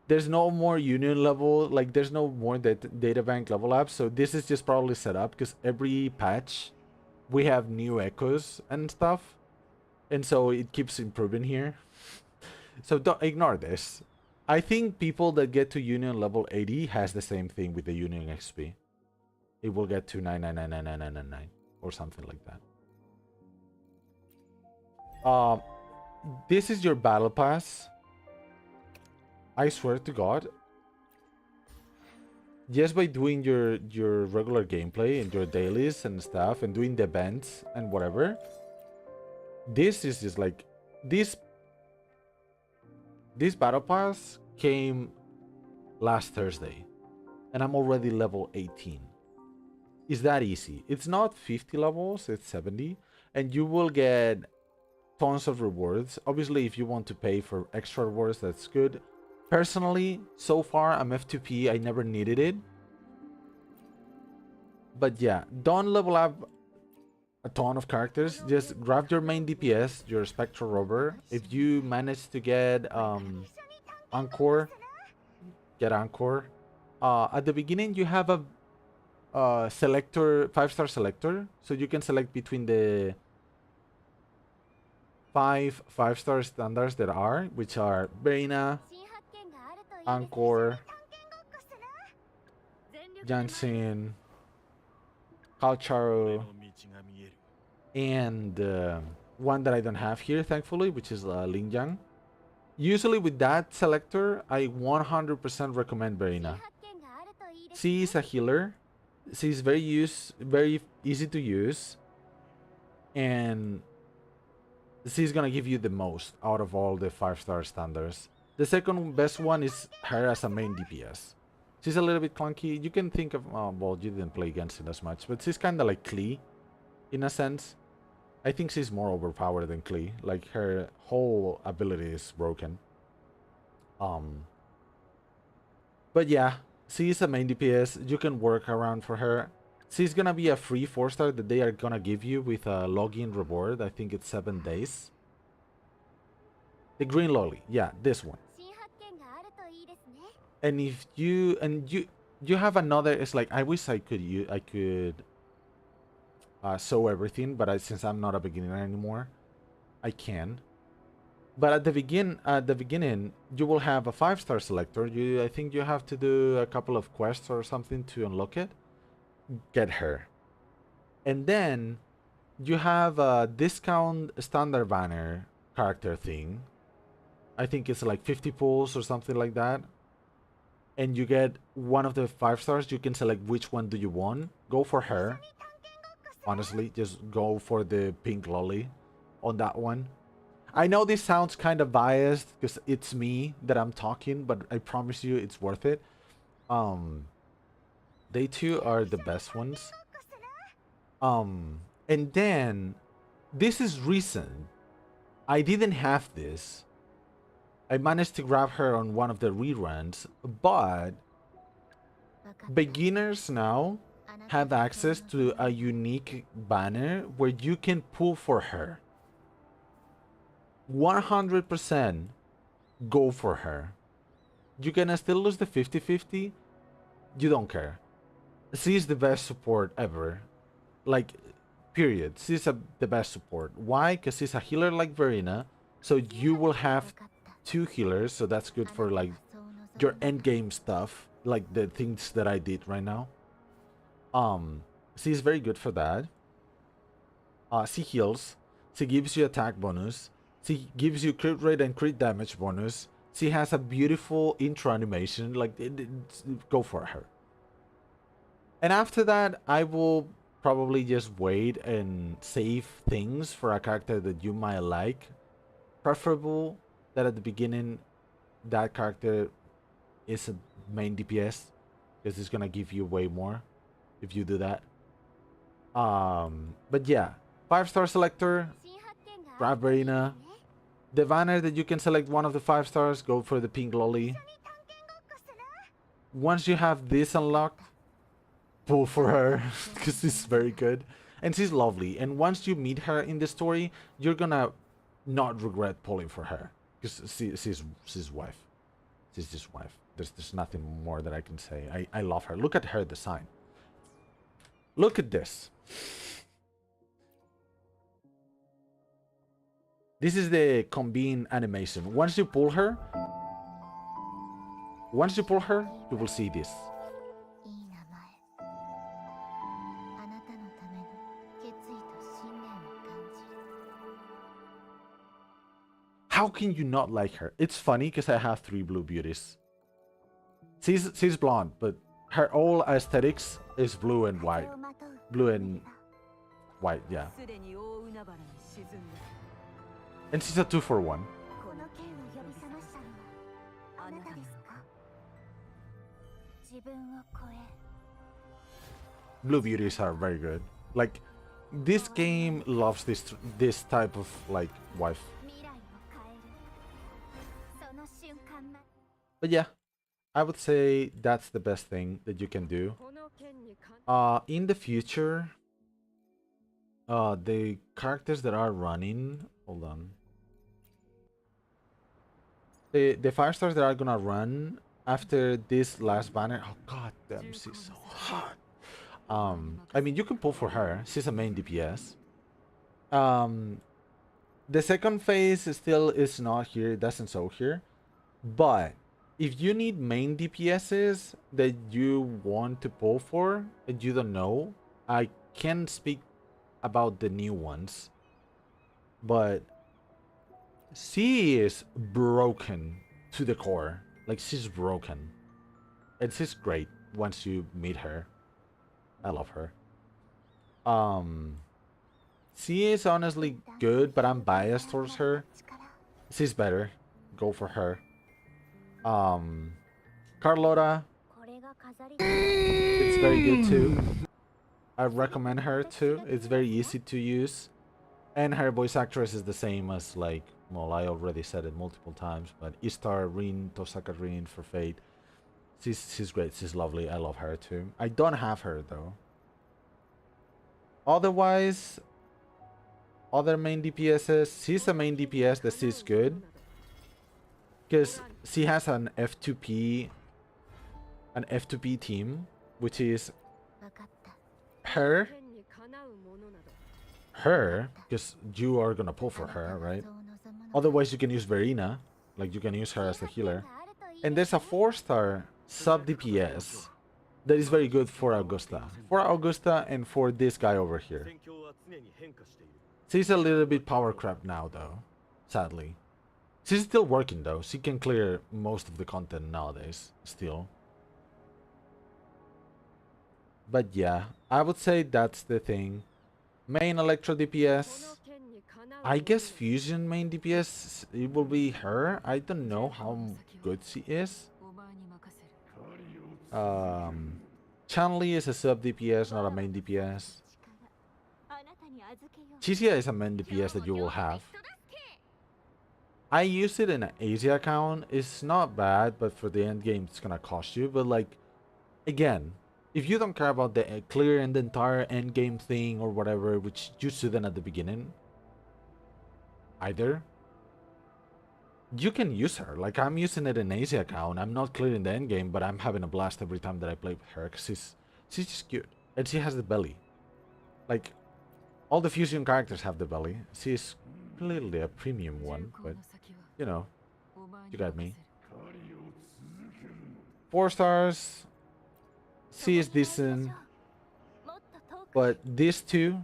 S1: There's no more Union level, like there's no more data bank level up. So this is just probably set up because every patch we have new echoes and stuff, and so it keeps improving here. So don't ignore this. I think people that get to Union level 80 has the same thing with the Union XP. It will get to 9999999 or something like that. This is your battle pass. I swear to God, just by doing your regular gameplay and your dailies and stuff and doing the events and whatever, this is just like this battle pass came last Thursday and I'm already level 18. Is that easy? It's not 50 levels, it's 70, and you will get tons of rewards. Obviously, if you want to pay for extra rewards, that's good. Personally, so far I'm F2P, I never needed it. But yeah, don't level up a ton of characters. Just grab your main DPS, your Spectral Rover. If you manage to get Encore, get Encore. At the beginning, you have a selector, 5-star selector, so you can select between the 5-star standards that are, which are Beina, Encore, Jansen, Kalcharo, and one that I don't have here, thankfully, which is Lingyang. Usually with that selector, I 100% recommend Beina. She is a healer. She's very easy to use, and she's gonna give you the most out of all the 5-star standards. The second best one is her as a main DPS. She's a little bit clunky. You can think of, well, you didn't play against it as much, but she's kind of like Klee, in a sense. I think she's more overpowered than Klee. Like, her whole ability is broken. But yeah, she's a main DPS. You can work around for her. She's gonna be a free 4-star that they are gonna give you with a login reward. I think it's 7 days. The green lolly, yeah, this one. And if you have another, it's like, I wish I could sew everything, but since I'm not a beginner anymore, I can. But at the beginning, you will have a 5-star selector. I think you have to do a couple of quests or something to unlock it. Get her. And then you have a discount standard banner character thing. I think it's like 50 pulls or something like that. And you get one of the 5 stars. You can select which one do you want. Go for her. Honestly, just go for the pink lolly on that one. I know this sounds kind of biased because it's me that I'm talking, but I promise you it's worth it. Um, they two are the best ones. And then this is recent. I didn't have this. I managed to grab her on one of the reruns, but beginners now have access to a unique banner where you can pull for her. 100% go for her. You can still lose the 50-50. You don't care. She's the best support ever. Like, period. She's the best support. Why? Because she's a healer like Verena. So you will have 2 healers. So that's good for like your end game stuff. Like the things that I did right now. She's very good for that. She heals. She gives you attack bonus. She gives you crit rate and crit damage bonus. She has a beautiful intro animation. Like, go for her. And after that, I will probably just wait and save things for a character that you might like. Preferable that at the beginning, that character is a main DPS, because it's gonna give you way more if you do that. But yeah, 5-star selector, grab Verena. The banner that you can select one of the 5 stars, go for the pink lolly. Once you have this unlocked, pull for her because she's very good and she's lovely. And once you meet her in the story, you're gonna not regret pulling for her because she's wife. She's just wife. There's nothing more that I can say. I love her. Look at her design. Look at this. This is the combine animation. Once you pull her, you will see this. How can you not like her? It's funny because I have 3 blue beauties. She's blonde, but her whole aesthetics is blue and white. Blue and white, yeah. And she's a 2-for-1. Blue beauties are very good. Like, this game loves this type of like wife. But yeah, I would say that's the best thing that you can do. In the future, the characters that are running, hold on. The 5 stars that are gonna run after this last banner. Oh god damn, she's so hot. I mean, you can pull for her. She's a main DPS. The second phase still is not here. It doesn't show here. But if you need main DPSs that you want to pull for and you don't know, I can speak about the new ones. But she is broken to the core. Like, she's broken. And she's great once you meet her. I love her. She is honestly good, but I'm biased towards her. She's better. Go for her. Carlotta. It's very good too. I recommend her too. It's very easy to use. And her voice actress is the same as, like, well, I already said it multiple times, but Istar, Rin, Tosaka Rin for Fate. She's great. She's lovely. I love her too. I don't have her though. Otherwise, other main DPSs. She's a main DPS that she's good. Because she has an F2P team, which is her, because you are gonna pull for her, right? Otherwise, you can use Verena, like you can use her as a healer. And there's a 4-star sub DPS that is very good for Augusta. For Augusta and for this guy over here. She's a little bit power crap now, though, sadly. She's still working though. She can clear most of the content nowadays still. But yeah, I would say that's the thing. Main Electro DPS. I guess Fusion main DPS, it will be her. I don't know how good she is. Chun-Li is a sub DPS, not a main DPS. Chixia is a main DPS that you will have. I use it in an Asia account. It's not bad, but for the end game, it's gonna cost you. But like, again, if you don't care about the clearing the entire end game thing or whatever, which you shouldn't at the beginning, either, you can use her. Like, I'm using it in Asia account. I'm not clearing the end game, but I'm having a blast every time that I play with her because she's just cute and she has the belly. Like, all the fusion characters have the belly. She's clearly a premium one, but you know, you got me. 4 stars. She is decent, but these two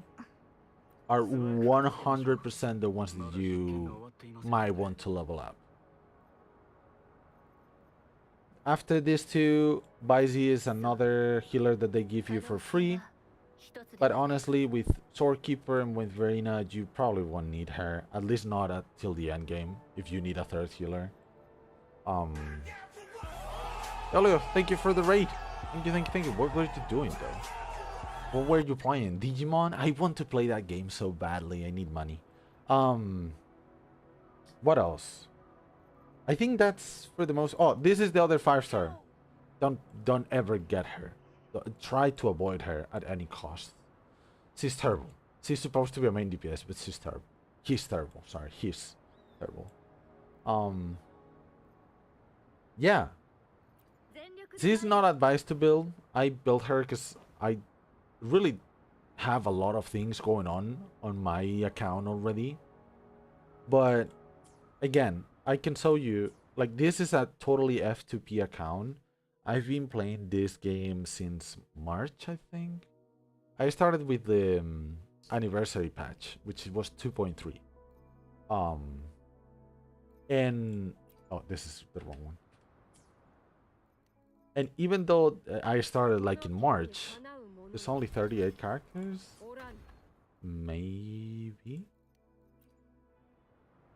S1: are 100% the ones that you might want to level up. After these two, Baizi is another healer that they give you for free. But honestly, with Swordkeeper and with Verena, you probably won't need her. At least not until the end game, if you need a third healer. Elio, thank you for the raid. Thank you. What were you doing, though? What were you playing? Digimon? I want to play that game so badly. I need money. What else? I think that's for the most... Oh, this is the other 5-star. Don't ever get her. Try to avoid her at any cost. She's terrible. She's supposed to be a main DPS, but she's terrible. He's terrible. Sorry, he's terrible. Yeah. She's not advised to build. I built her because I really have a lot of things going on my account already. But again, I can show you, like, this is a totally F2P account. I've been playing this game since March, I think. I started with the anniversary patch, which was 2.3. And oh, this is the wrong one. And even though I started like in March, there's only 38 characters. Maybe.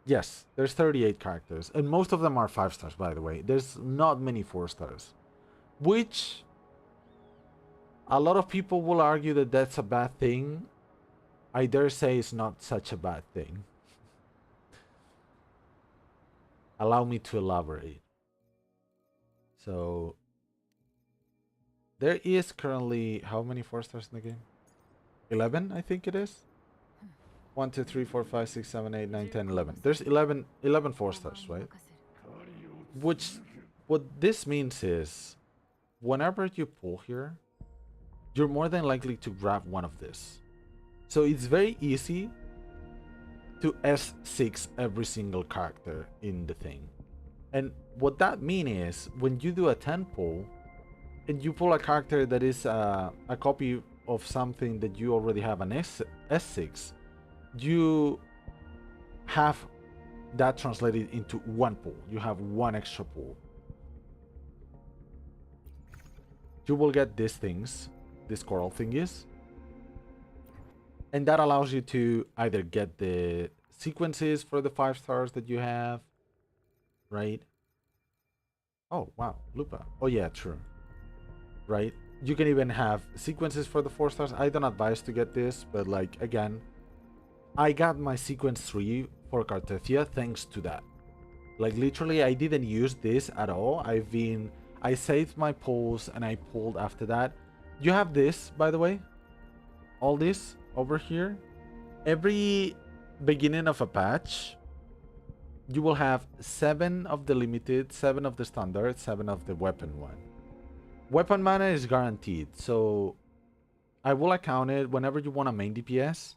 S1: Yes, there's 38 characters, and most of them are 5 stars, by the way. There's not many 4 stars, which a lot of people will argue that that's a bad thing. I dare say it's not such a bad thing. Allow me to elaborate. So there is currently how many 4 stars in the game? 11, I think it is. 1, 2, 3, 4, 5, 6, 7, 8, 9, 10, 11. There's 11 4 stars, right? Which, what this means is, whenever you pull here, you're more than likely to grab one of this. So it's very easy to S6 every single character in the thing. And what that means is, when you do a 10 pull, and you pull a character that is a copy of something that you already have an S6, you have that translated into one pull. You have one extra pull. You will get these things, these coral thingies, and that allows you to either get the sequences for the 5 stars that you have, right? Oh wow, Lupa. Oh yeah, true. Right? You can even have sequences for the 4 stars. I don't advise to get this, but like, again, I got my sequence 3 for Cartethia thanks to that. Like, literally, I didn't use this at all. I saved my pulls and I pulled after that. You have this, by the way. All this over here. Every beginning of a patch, you will have 7 of the limited, 7 of the standard, 7 of the weapon one. Weapon mana is guaranteed, so I will account it whenever you want a main DPS.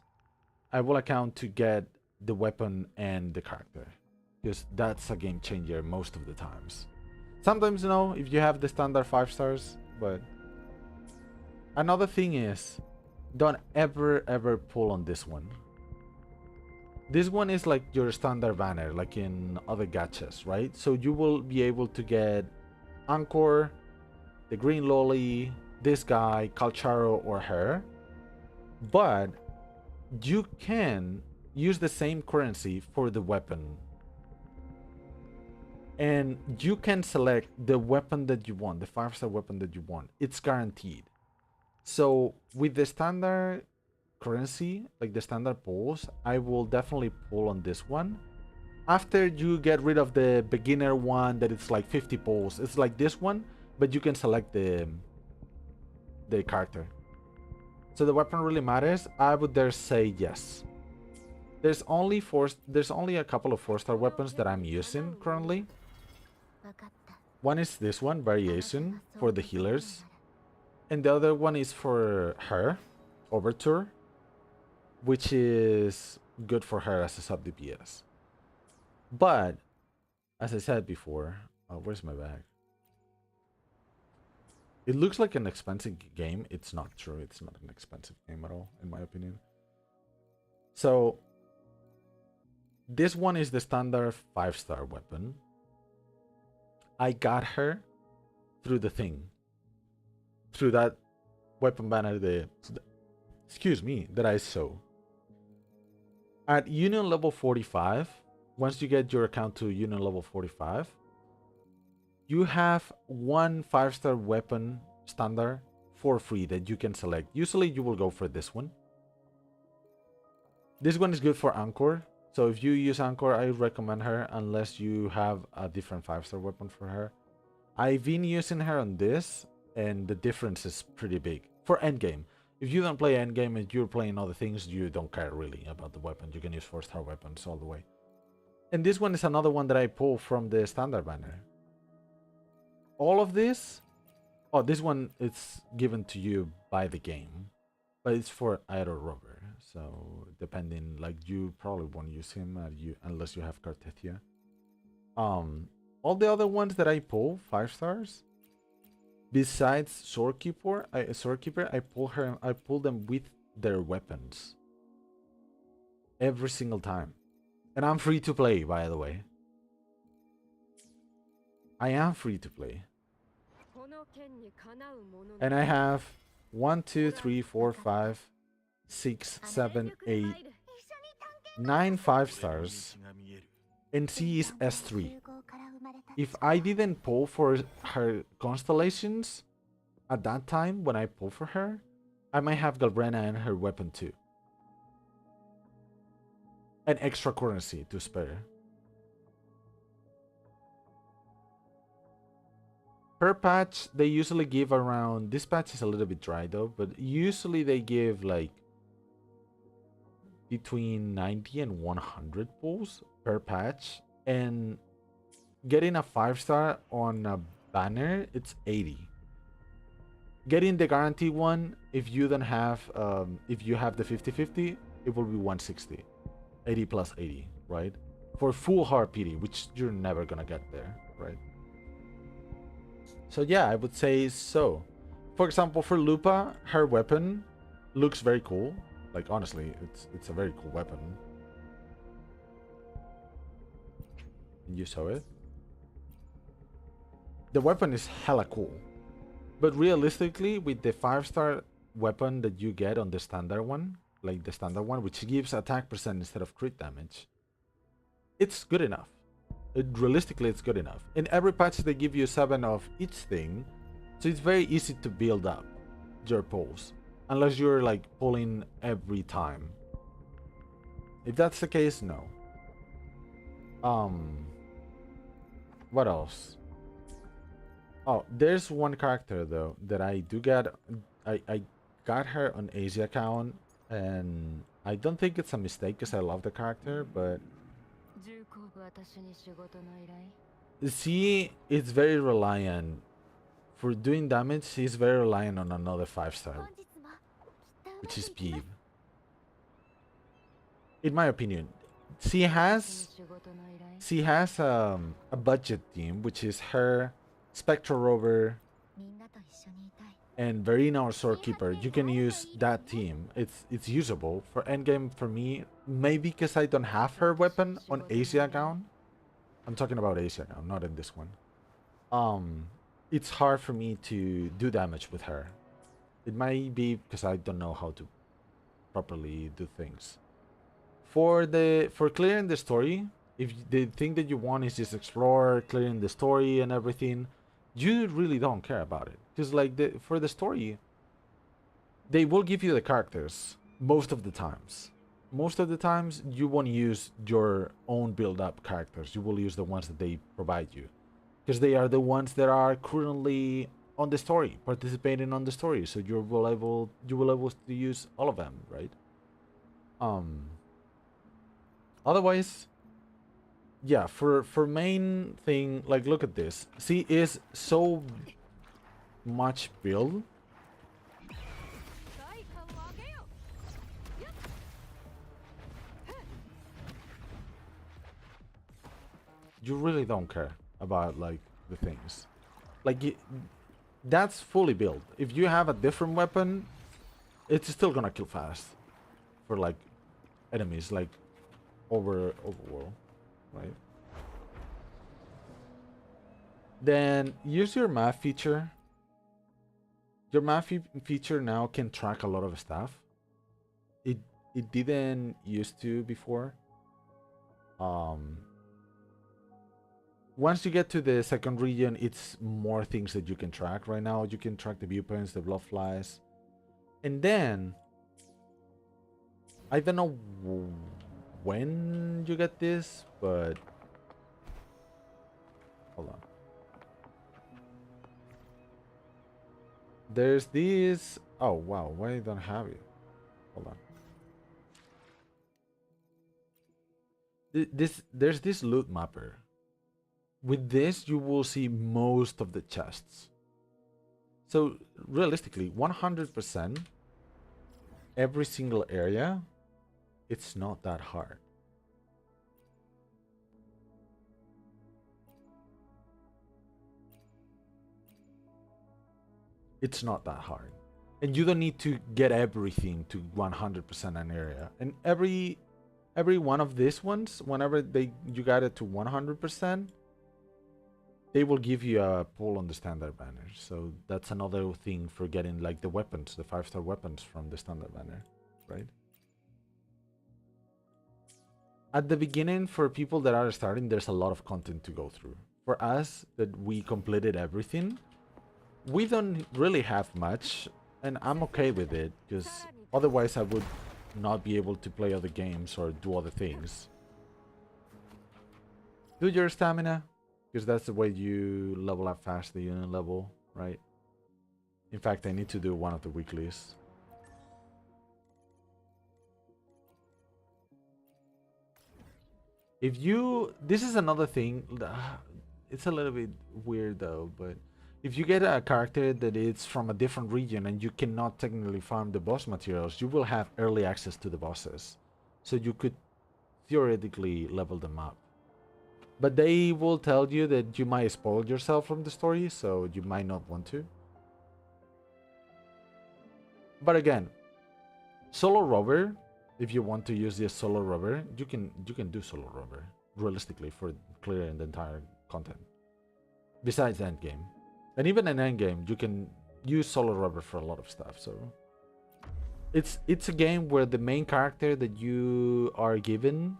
S1: I will account to get the weapon and the character, because that's a game changer most of the times. Sometimes, you know, if you have the standard 5 stars, but another thing is, don't ever pull on this one. This one is like your standard banner, like in other gachas, right? So you will be able to get Anchor, the Green Lolly, this guy, Calcharo, or her. But you can use the same currency for the weapon. And you can select the weapon that you want, the 5-star weapon that you want. It's guaranteed. So with the standard currency, like the standard pulls, I will definitely pull on this one. After you get rid of the beginner one that it's like 50 pulls, it's like this one, but you can select the character. So the weapon really matters. I would dare say yes. There's only a couple of 4-star weapons that I'm using currently. One is this one, Variation, for the healers. And the other one is for her, Overture, which is good for her as a sub DPS. But, as I said before, where's my bag? It looks like an expensive game. It's not true. It's not an expensive game at all, in my opinion. So, this one is the standard 5-star weapon. I got her through the thing. Through that weapon banner that I saw. At Union level 45, once you get your account to Union level 45, you have one 5-star weapon standard for free that you can select. Usually you will go for this one. This one is good for Anchor. So if you use Anchor, I recommend her unless you have a different 5-star weapon for her. I've been using her on this, and the difference is pretty big. For endgame. If you don't play endgame and you're playing other things, you don't care really about the weapon. You can use 4-star weapons all the way. And this one is another one that I pull from the standard banner. All of this... Oh, this one is given to you by the game. But it's for Aero Rover. So, depending, like, you probably won't use him unless you have Cartethia. All the other ones that I pull, 5 stars, besides Swordkeeper, I pull them with their weapons. Every single time. And I'm free to play, by the way. I am free to play. And I have 1, 2, 3, 4, 5, 6, 7, 8, 9 5 stars. And she is S3. If I didn't pull for her constellations at that time when I pull for her, I might have Galbrena and her weapon too. An extra currency to spare. Per patch, they usually give around... This patch is a little bit dry though, but usually they give like between 90 and 100 pulls per patch. And getting a 5-star on a banner, it's 80. Getting the guarantee one, if you don't have, if you have the 50-50, it will be 160. 80 plus 80, right? For full hard PD, which you're never gonna get there, right? So yeah, I would say so. For example, for Lupa, her weapon looks very cool. Like honestly, it's a very cool weapon. You saw it? The weapon is hella cool. But realistically, with the 5-star weapon that you get on the standard one, like the standard one, which gives attack percent instead of crit damage, it's good enough. Realistically, it's good enough. In every patch, they give you 7 of each thing, so it's very easy to build up your pulls, unless you're like pulling every time. If that's the case, no. What else? Oh, there's one character though that I do get. I got her on Asia account, and I don't think it's a mistake because I love the character, but she is very reliant for doing damage. She's very reliant on another 5-star, which is Peeve. In my opinion, she has a budget team, which is her, Spectral Rover, and Verina or Swordkeeper, you can use that team. It's usable. For endgame for me, maybe because I don't have her weapon on Asia account. I'm talking about Asia account, not in this one. It's hard for me to do damage with her. It might be because I don't know how to properly do things. For clearing the story, if the thing that you want is just explore, clearing the story and everything, you really don't care about it. Because like for the story, they will give you the characters most of the times. Most of the times, you won't use your own build-up characters. You will use the ones that they provide you, because they are the ones that are currently on the story, participating on the story. So you will able to use all of them, right? Um. Otherwise, yeah. For main thing, like look at this. See, is so much build. You really don't care about like the things. Like that's fully built. If you have a different weapon, it's still gonna kill fast for like enemies like overworld, right? Then use your map feature. Your map feature now can track a lot of stuff. It it didn't used to before. Um Once you get to the second region, it's more things that you can track. Right now, you can track the viewpoints, the blood flies. And then, I don't know when you get this, but hold on. There's this. Oh, wow. Why I don't have it? Hold on. There's this loot mapper. With this, you will see most of the chests. So, realistically, 100% every single area, it's not that hard. It's not that hard. And you don't need to get everything to 100% an area. And every one of these ones, whenever you got it to 100%, they will give you a pull on the standard banner. So that's another thing for getting like the weapons, the 5-star weapons from the standard banner, right? At the beginning, for people that are starting, there's a lot of content to go through. For us, that we completed everything, we don't really have much, and I'm okay with it, because otherwise I would not be able to play other games or do other things. Do your stamina, because that's the way you level up fast, the unit level, right? In fact, I need to do one of the weeklies. If you, this is another thing, it's a little bit weird though, but if you get a character that is from a different region and you cannot technically farm the boss materials, you will have early access to the bosses. So you could theoretically level them up. But they will tell you that you might spoil yourself from the story, so you might not want to. But again, solo rover, if you want to use this solo rover, you can do solo rover realistically for clearing the entire content. Besides endgame. And even in endgame, you can use solo rover for a lot of stuff. So it's a game where the main character that you are given,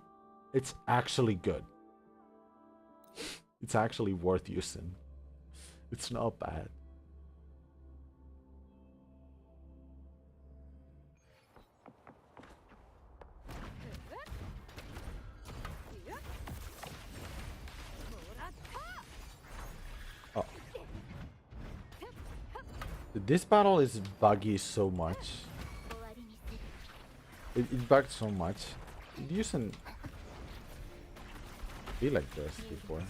S1: it's actually good. It's actually worth using. It's not bad. Oh. This battle is buggy so much. It bugged so much. It used to be like this before.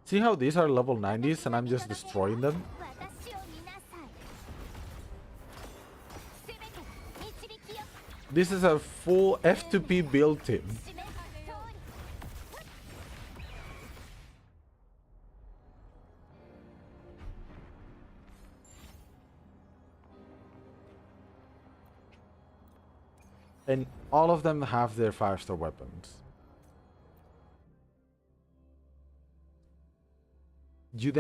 S1: See how these are level 90s and I'm just destroying them? This is a full F2P build team. And all of them have their 5-star weapons. You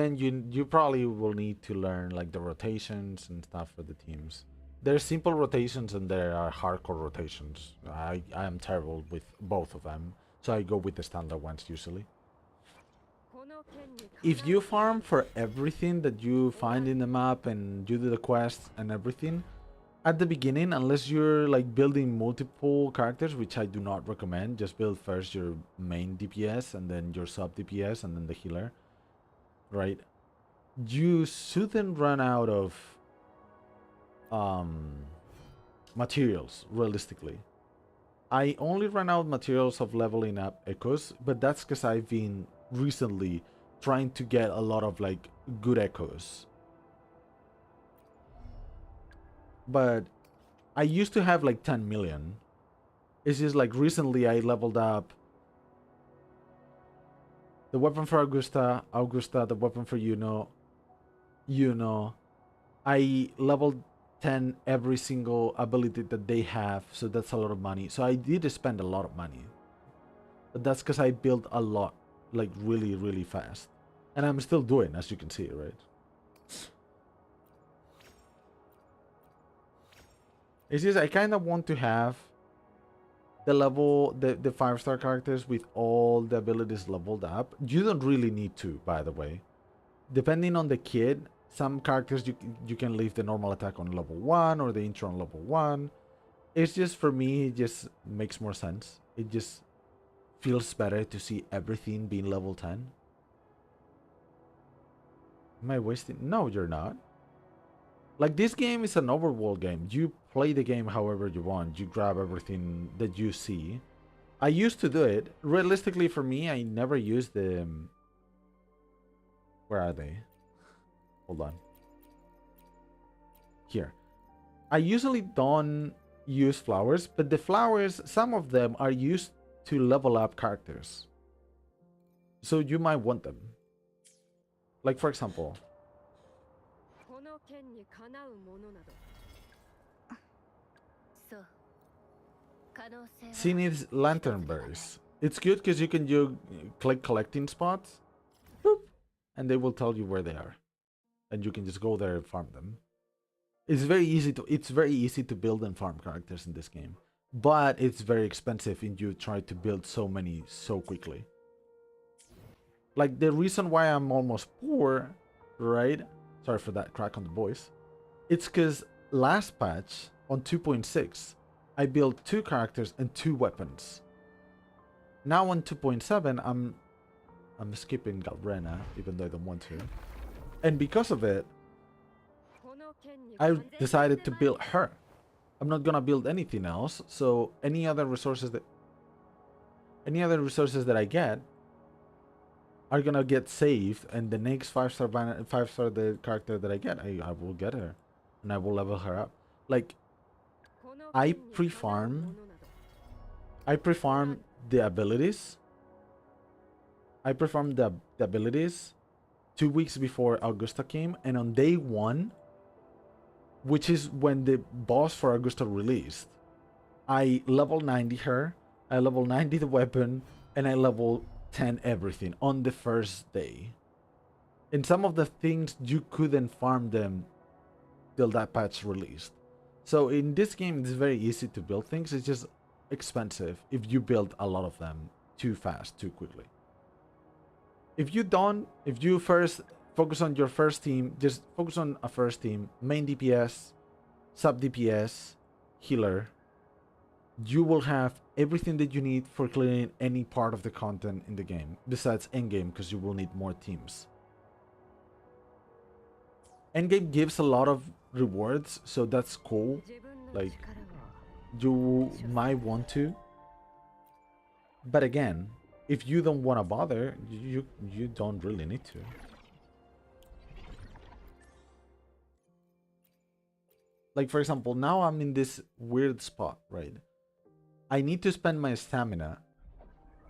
S1: probably will need to learn like the rotations and stuff for the teams. There's simple rotations and there are hardcore rotations. I am terrible with both of them, so I go with the standard ones usually. If you farm for everything that you find in the map and you do the quests and everything, at the beginning, unless you're like building multiple characters, which I do not recommend, just build first your main DPS and then your sub DPS and then the healer, right? You shouldn't run out of materials, realistically. I only ran out materials of leveling up echoes, but that's because I've been recently trying to get a lot of like good echoes. But I used to have like 10 million. It's just like recently I leveled up the weapon for Augusta, the weapon for Yuno. I leveled 10 every single ability that they have, so that's a lot of money. So I did spend a lot of money. But that's because I built a lot, like really, really fast. And I'm still doing, as you can see, right? It's just I kind of want to have the 5-star characters with all the abilities leveled up. You don't really need to, by the way. Depending on the kid, some characters you can leave the normal attack on level 1 or the intro on level 1. It's just, for me, it just makes more sense. It just feels better to see everything being level 10. Am I wasting? No, you're not. Like, this game is an overworld game. You play the game however you want. You grab everything that you see. I used to do it. Realistically, for me, I never used the... Where are they? Hold on. Here. I usually don't use flowers, but the flowers, some of them are used to level up characters. So you might want them. Like, for example... Zenith's lantern berries. It's good because you can click collecting spots, boop, and they will tell you where they are, and you can just go there and farm them. It's very easy to build and farm characters in this game, but it's very expensive if you try to build so many so quickly. Like, the reason why I'm almost poor, right? Sorry for that crack on the voice. It's because last patch on 2.6, I built 2 characters and 2 weapons. Now on 2.7, I'm skipping Galrena, even though I don't want to. And because of it, I decided to build her. I'm not gonna build anything else, so any other resources that I get are gonna get saved, and the next 5-star the character that I get, I will get her. And I will level her up. Like, I pre-farm the abilities. I pre-farmed the abilities 2 weeks before Augusta came, and on day 1, which is when the boss for Augusta released, I level 90 her, I level 90 the weapon, and I level 10 everything on the first day. And some of the things you couldn't farm them till that patch released. So in this game, it's very easy to build things. It's just expensive if you build a lot of them too fast, too quickly. If you first focus on your first team, just focus on a first team, main DPS, sub DPS, healer, you will have everything that you need for clearing any part of the content in the game, besides endgame, because you will need more teams. Endgame gives a lot of rewards, so that's cool. Like, you might want to, but again, if you don't want to bother, you don't really need to. Like for example, now I'm in this weird spot, right? I need to spend my stamina,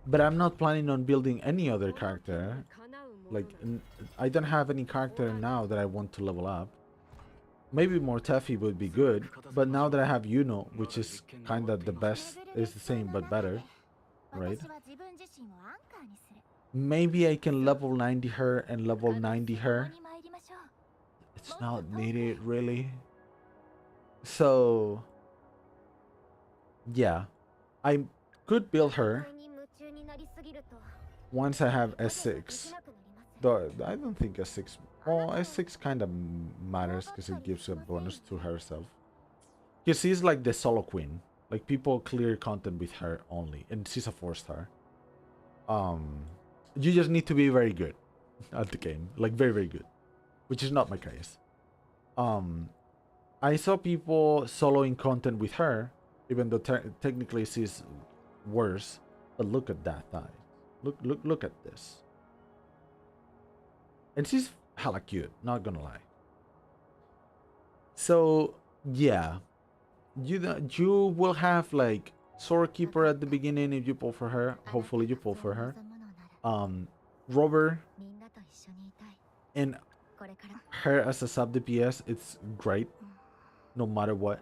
S1: but I'm not planning on building any other character. Like I don't have any character now that I want to level up. Maybe more Mortefi would be good, but now that I have Yuno, which is kind of the best, is the same but better, right? Maybe I can level 90 her and level 90 her. It's not needed really. So, yeah, I could build her once I have S6. Though I don't think S6. Well, S6 kind of matters because it gives a bonus to herself. Because she's like the solo queen. Like people clear content with her only, and she's a 4-star. You just need to be very good at the game, like very very good, which is not my case. I saw people soloing content with her, even though technically she's worse. But look at that thigh. Look at this. And she's hella cute, not gonna lie. So yeah, you will have like sword keeper at the beginning if you pull for her. Hopefully you pull for her. Robber and her as a sub DPS, it's great, no matter what.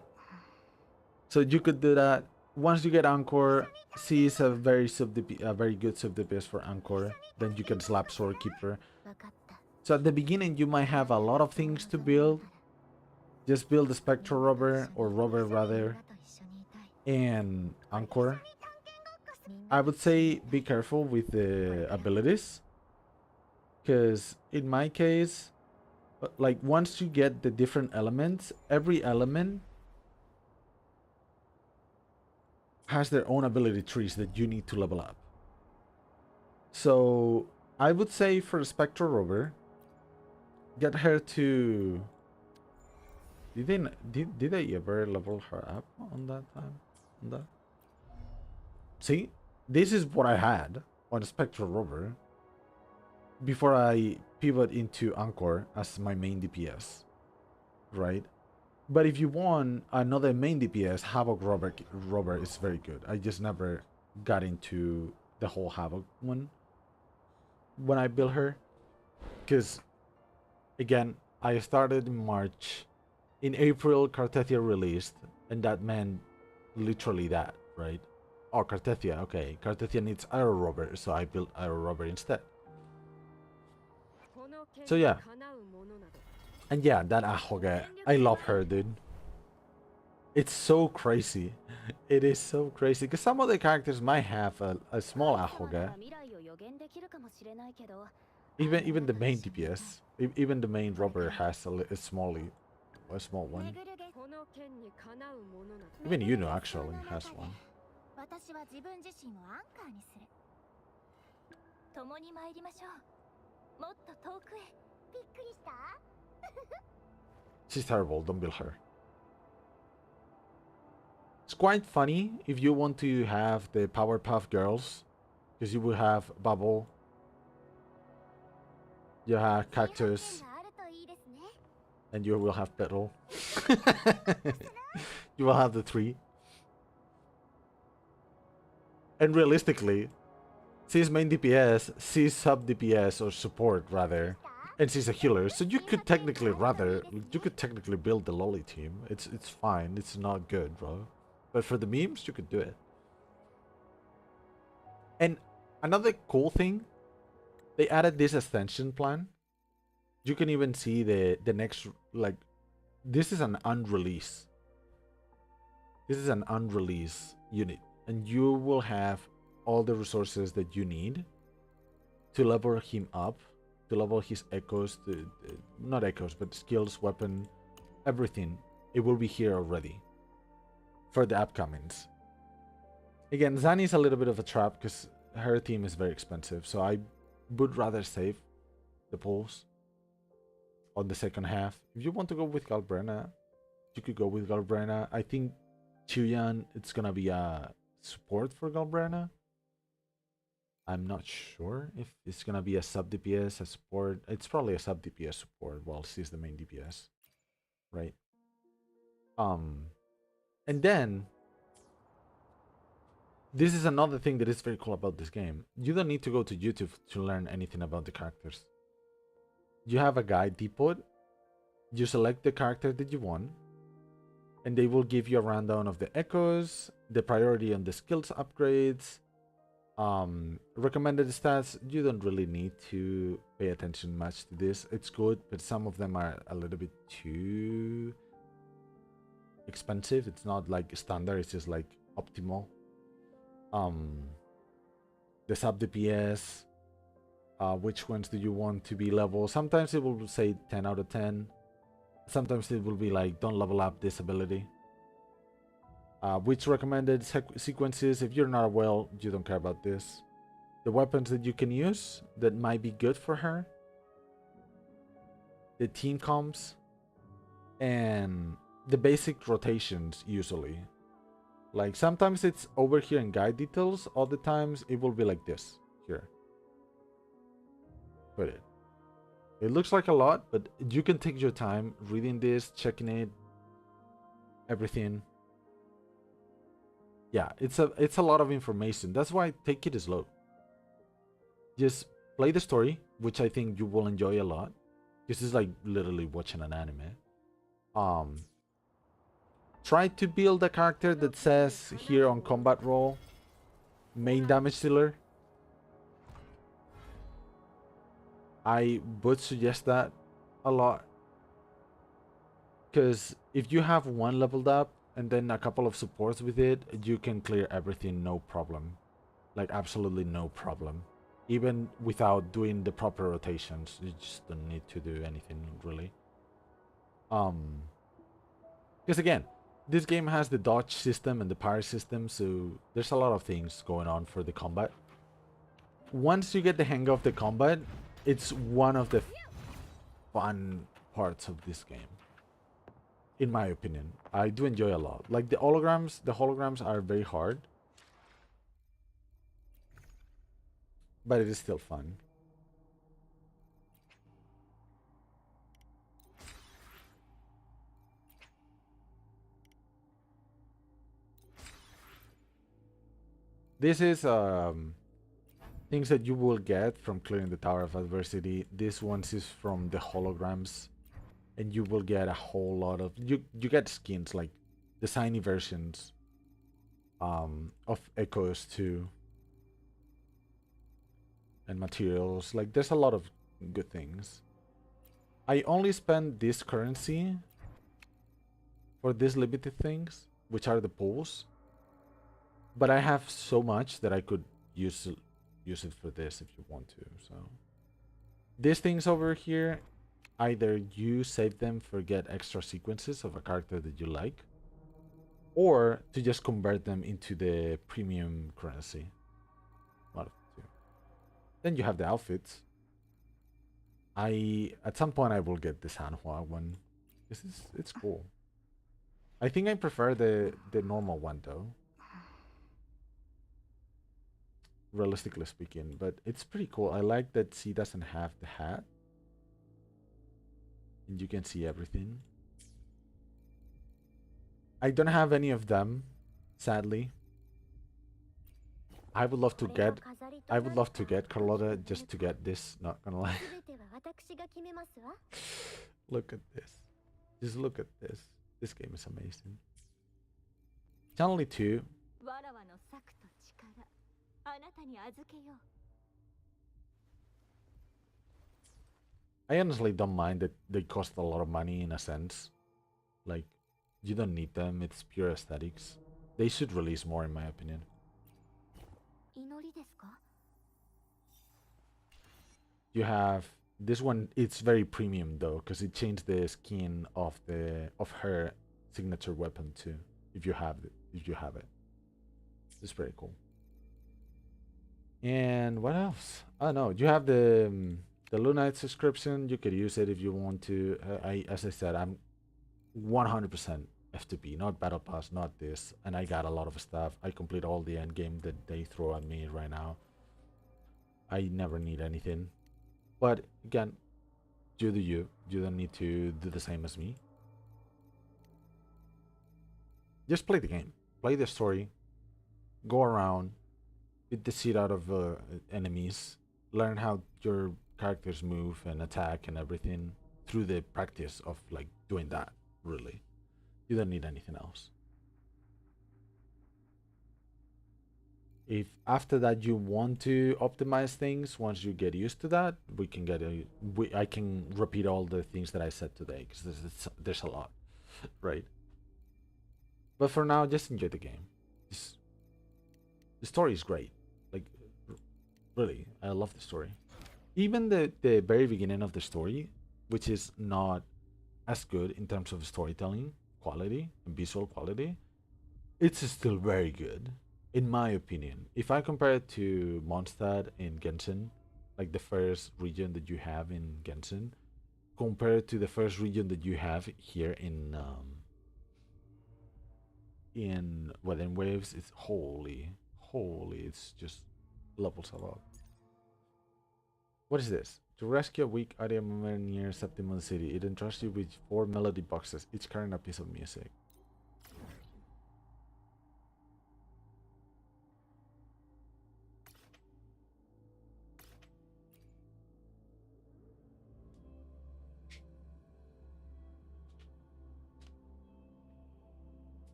S1: So you could do that. Once you get Anchor, she is a very good sub DPS for Anchor. Then you can slap sword keeper. So at the beginning, you might have a lot of things to build. Just build the Spectral Robber, or Robber rather, and Anchor. I would say be careful with the abilities. Because in my case, like once you get the different elements, every element has their own ability trees that you need to level up. So I would say for Spectral Rover, get her to. Did I ever level her up on that time? On that? See, this is what I had on Spectral Rover before I pivot into Anchor as my main DPS, right? But if you want another main DPS, Havoc Robber is very good. I just never got into the whole Havoc one when I built her. Because, again, I started in March. In April, Cartethia released, and that meant literally that, right? Oh, Cartethia, okay. Cartethia needs Arrow Robber, so I built Arrow Robber instead. So yeah. And yeah, that Ahoge, I love her, dude. It's so crazy. It is so crazy. Because some of the characters might have a small Ahoge. Even the main DPS. Even the main robber has a small one. Even Yuno actually has one. She's terrible, don't build her. It's quite funny if you want to have the Powerpuff Girls, because you will have Bubble, you have Cactus, and you will have Petal. You will have the three. And realistically, she's main DPS, she's sub DPS or support rather, and she's a healer. So you could technically build the lolly team. It's fine. It's not good, bro. But for the memes, you could do it. And another cool thing, they added this ascension plan. You can even see the next, like, this is an unreleased. This is an unreleased unit, and you will have all the resources that you need to level him up, to level his echoes, not echoes, but skills, weapon, everything. It will be here already for the upcomings. Again, Zani is a little bit of a trap because her team is very expensive, so I would rather save the pulls on the second half. If you want to go with Galbrena, you could go with Galbrena. I think Chuyan, it's gonna be a support for Galbrena. I'm not sure if it's gonna be a sub DPS, a support. It's probably a sub DPS support while she's the main DPS, right? Um, and then this is another thing that is very cool about this game. You don't need to go to YouTube to learn anything about the characters. You have a guide depot. You select the character that you want, and they will give you a rundown of the echoes, the priority on the skills upgrades, recommended stats. You don't really need to pay attention much to this. It's good, but some of them are a little bit too expensive. It's not like standard, it's just like optimal. The sub DPS, which ones do you want to be level? Sometimes it will say 10 out of 10. Sometimes it will be like, don't level up this ability. Which recommended sequences, if you're not well, you don't care about this. The weapons that you can use that might be good for her. The team comps. And the basic rotations usually. Like sometimes it's over here in guide details, other times it will be like this here. Put it. It looks like a lot, but you can take your time reading this, checking it, everything. Yeah, it's a lot of information. That's why take it slow. Just play the story, which I think you will enjoy a lot. This is like literally watching an anime. Try to build a character that says here on combat role, main damage dealer. I would suggest that a lot. Because if you have one leveled up and then a couple of supports with it, you can clear everything no problem. Like absolutely no problem. Even without doing the proper rotations, you just don't need to do anything really. Because again, this game has the dodge system and the parry system, so there's a lot of things going on for the combat. Once you get the hang of the combat, it's one of the fun parts of this game. In my opinion, I do enjoy a lot. Like the holograms are very hard, but it is still fun. This is things that you will get from clearing the Tower of Adversity. This one is from the holograms, and you will get a whole lot of you get skins like the tiny versions of echoes too, and materials. Like there's a lot of good things. I only spend this currency for these limited things, which are the pools. But I have so much that I could use it for this if you want to. So these things over here, either you save them for get extra sequences of a character that you like, or to just convert them into the premium currency. One of the two. Then you have the outfits. At some point I will get the Sanhua one. It's cool. I think I prefer the normal one though. Realistically speaking, but it's pretty cool. I like that she doesn't have the hat. And you can see everything. I don't have any of them, sadly. I would love to get Carlotta just to get this, not gonna lie. Look at this. Just look at this. This game is amazing. It's only 2. I honestly don't mind that they cost a lot of money in a sense. Like, you don't need them, it's pure aesthetics. They should release more in my opinion. You have this one, it's very premium though, because it changed the skin of her signature weapon too. If you have it. It's pretty cool. And what else? Oh no, you have the Lunite subscription. You could use it if you want to. As I said, I'm 100% F2P, not Battle Pass, not this. And I got a lot of stuff. I complete all the end game that they throw at me right now. I never need anything. But again, you do you. You don't need to do the same as me. just play the game, play the story, go around, beat the shit out of enemies, learn how your characters move and attack and everything through the practice of like doing that. Really, you don't need anything else. If after that you want to optimize things, once you get used to that, we can get a. I can repeat all the things that I said today because there's a lot, right? But for now, just enjoy the game. Just, the story is great. Like, really, I love the story. Even the very beginning of the story, which is not as good in terms of storytelling quality and visual quality, it's still very good, in my opinion. If I compare it to Mondstadt in Genshin, like the first region that you have in Genshin, compared to the first region that you have here in Weather Waves, it's holy, it's just levels above. What is this? To rescue a weak item near Septimum City, it entrusts you with 4 melody boxes, each carrying a piece of music.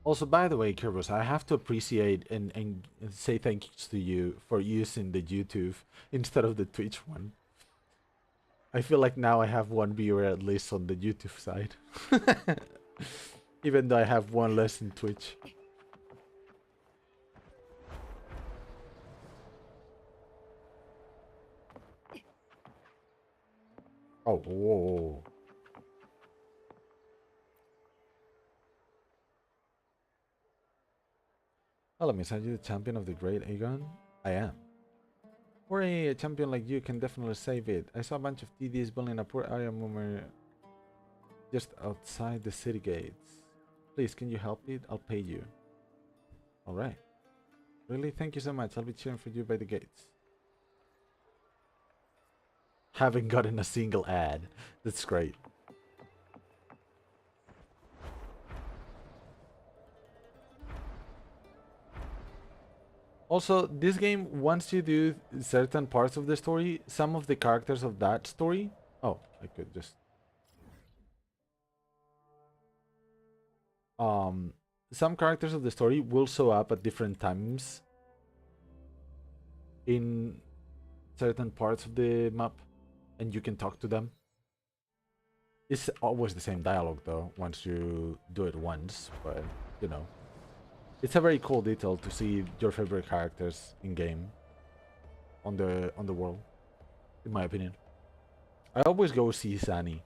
S1: Also, by the way, Kerberos, I have to appreciate and say thank yous to you for using the YouTube instead of the Twitch one. I feel like now I have one viewer at least on the YouTube side. Even though I have one less in Twitch. Oh, whoa. Oh, let me send you the champion of the great Aegon. I am. Hooray, a champion like you can definitely save it. I saw a bunch of TDs building a poor area mummer just outside the city gates. Please, can you help it? I'll pay you. Alright. Really? Thank you so much. I'll be cheering for you by the gates. Haven't gotten a single ad. That's great. Also, this game, once you do certain parts of the story, some of the characters of that story... Oh, I could just... Some characters of the story will show up at different times in certain parts of the map, and you can talk to them. It's always the same dialogue, though, once you do it once, but, you know. It's a very cool detail to see your favorite characters in game on the world, in my opinion. I always go see Sani.